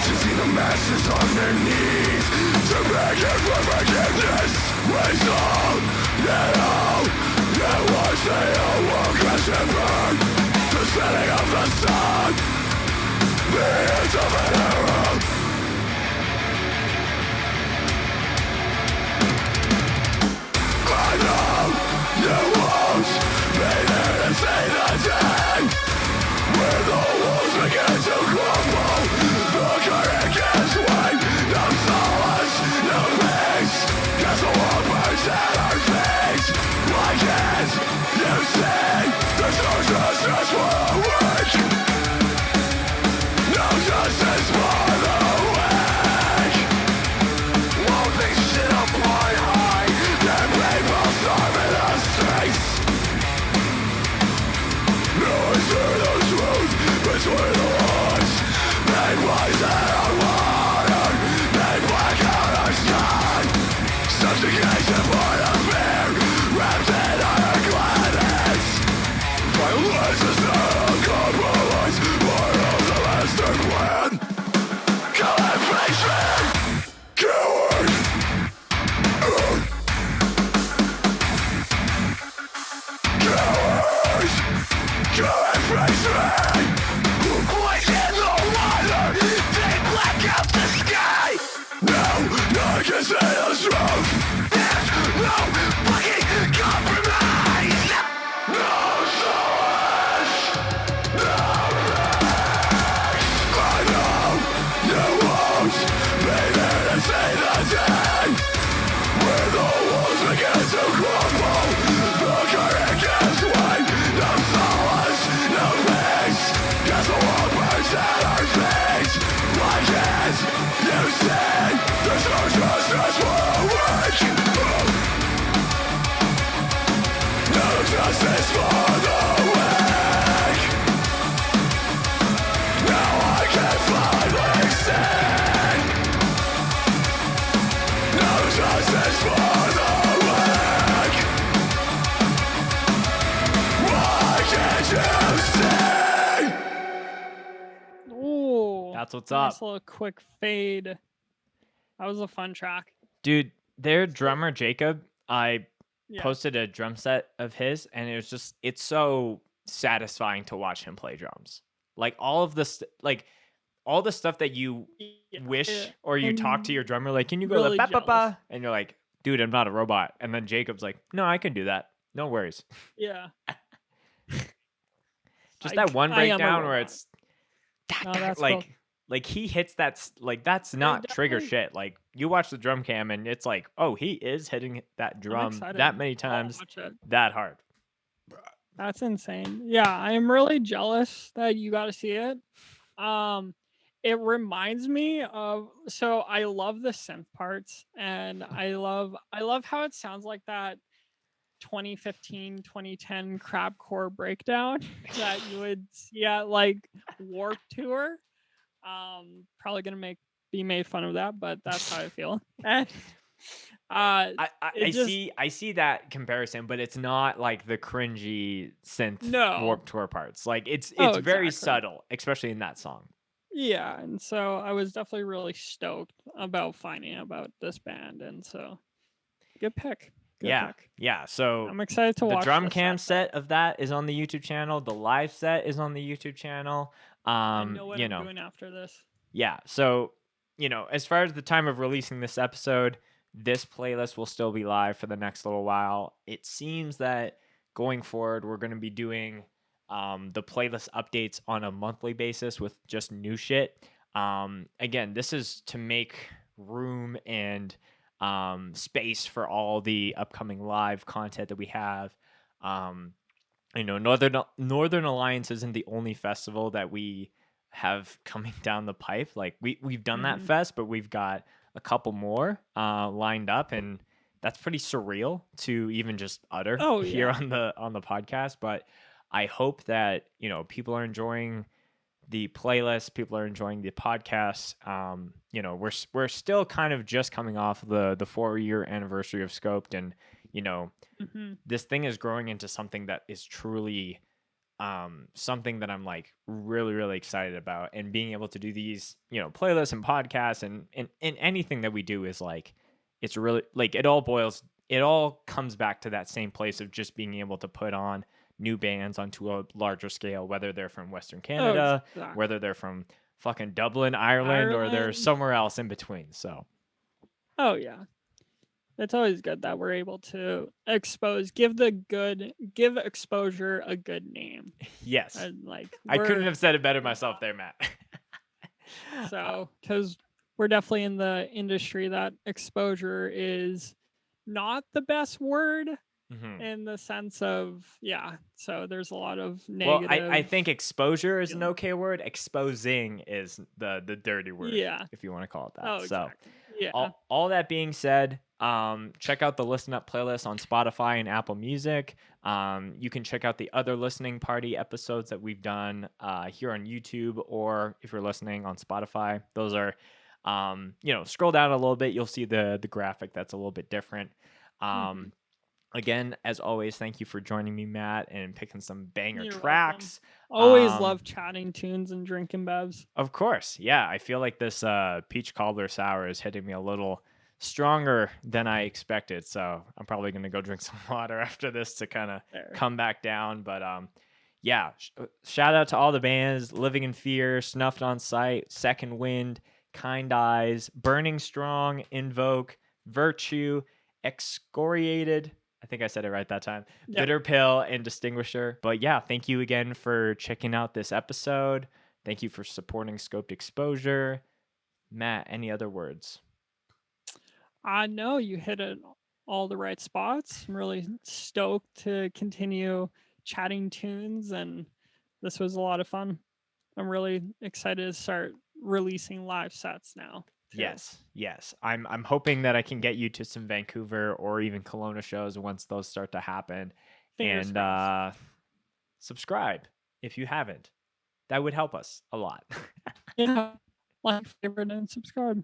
To see the masses on their knees, to beg for forgiveness, resolve that all that was they all will crash and burn. The spelling of the sun, Ooh, That's what's nice up. little quick fade. That was a fun track. Dude, their drummer Jacob, I Yeah. posted a drum set of his, and it was just, it's so satisfying to watch him play drums. Like all of this, like all the stuff that you wish, or you talk to your drummer, like, can you go really ba ba jealous. ba? And you're like, dude, I'm not a robot. And then Jacob's like, no, I can do that. No worries. Yeah. Just Like, that one I am a breakdown where robot. it's No, that's like cool. like he hits that like that's not trigger definitely- shit. Like you watch the drum cam and it's like, oh, he is hitting that I'm drum excited. that many I'll times watch it. that hard. That's insane. Yeah, I am really jealous that you got to see it. It reminds me of, so I love the synth parts, and I love how it sounds like that 2015 2010 crapcore breakdown that you would see at like Warp Tour. Probably gonna be made fun of that, but that's how I feel. And I it just- see that comparison, but it's not like the cringy synth No. Warped Tour parts. Like it's Oh, very exactly. subtle, especially in that song. Yeah, and so I was definitely really stoked about finding out about this band, and so good pick. Good Yeah. pick. Yeah. So I'm excited to the watch drum this cam set. set of that is on the YouTube channel. The live set is on the YouTube channel. I know what You I'm know, doing after this. yeah. So, you know, as far as the time of releasing this episode, this playlist will still be live for the next little while. It seems that going forward, we're going to be doing the playlist updates on a monthly basis with just new shit. Again, this is to make room and space for all the upcoming live content that we have. You know, Northern Alliance isn't the only festival that we have coming down the pipe. Like we've done that fest, but we've got a couple more lined up, and that's pretty surreal to even just utter here on the podcast. But I hope that, you know, people are enjoying the playlist, people are enjoying the podcast. You know, we're still kind of just coming off the 4-year anniversary of Scoped, and you know, this thing is growing into something that is truly something that I'm like really, really excited about. And being able to do these, you know, playlists and podcasts and anything that we do is like, it's really like it all comes back to that same place of just being able to put on new bands onto a larger scale, whether they're from Western Canada, exactly. whether they're from fucking Dublin, Ireland, or they're Ireland. somewhere else in between. So Oh yeah. It's always good that we're able to give exposure a good name. yes, And like I couldn't we're- have said it better myself there, Matt. So, because we're definitely in the industry that exposure is not the best word Mhm. in the sense of, yeah. So there's a lot of Well, negative. I think exposure is an feeling. okay word. Exposing is the dirty word, Yeah. if you want to call it that. Oh, So, exactly. Yeah. all that being said, check out the Listen Up playlist on Spotify and Apple Music. You can check out the other listening party episodes that we've done here on YouTube, or if you're listening on Spotify, those are, scroll down a little bit, you'll see the graphic that's a little bit different. Again, as always, thank you for joining me, Matt, and picking some banger You're welcome. tracks. Always love chatting tunes and drinking bevs. Of course, yeah. I feel like this peach cobbler sour is hitting me a little stronger than I expected, so I'm probably gonna go drink some water after this to kind of come back down. But yeah, shout out to all the bands: Living in Fear, Snuffed on Sight, Second Wind, Kind Eyes, Burning Strong, Invoke, Virtue, Excoriated. I think I said it right that time. Yep. Bitter Pill and Distinguisher. But yeah, thank you again for checking out this episode. Thank you for supporting Scoped Exposure. Matt, any other words? I know you hit it all the right spots. I'm really stoked to continue chatting tunes, and this was a lot of fun. I'm really excited to start releasing live sets now. too. Yes. I'm hoping that I can get you to some Vancouver or even Kelowna shows once those start to happen. Fingers And crossed. subscribe if you haven't. That would help us a lot. Yeah, like, favorite, and subscribe.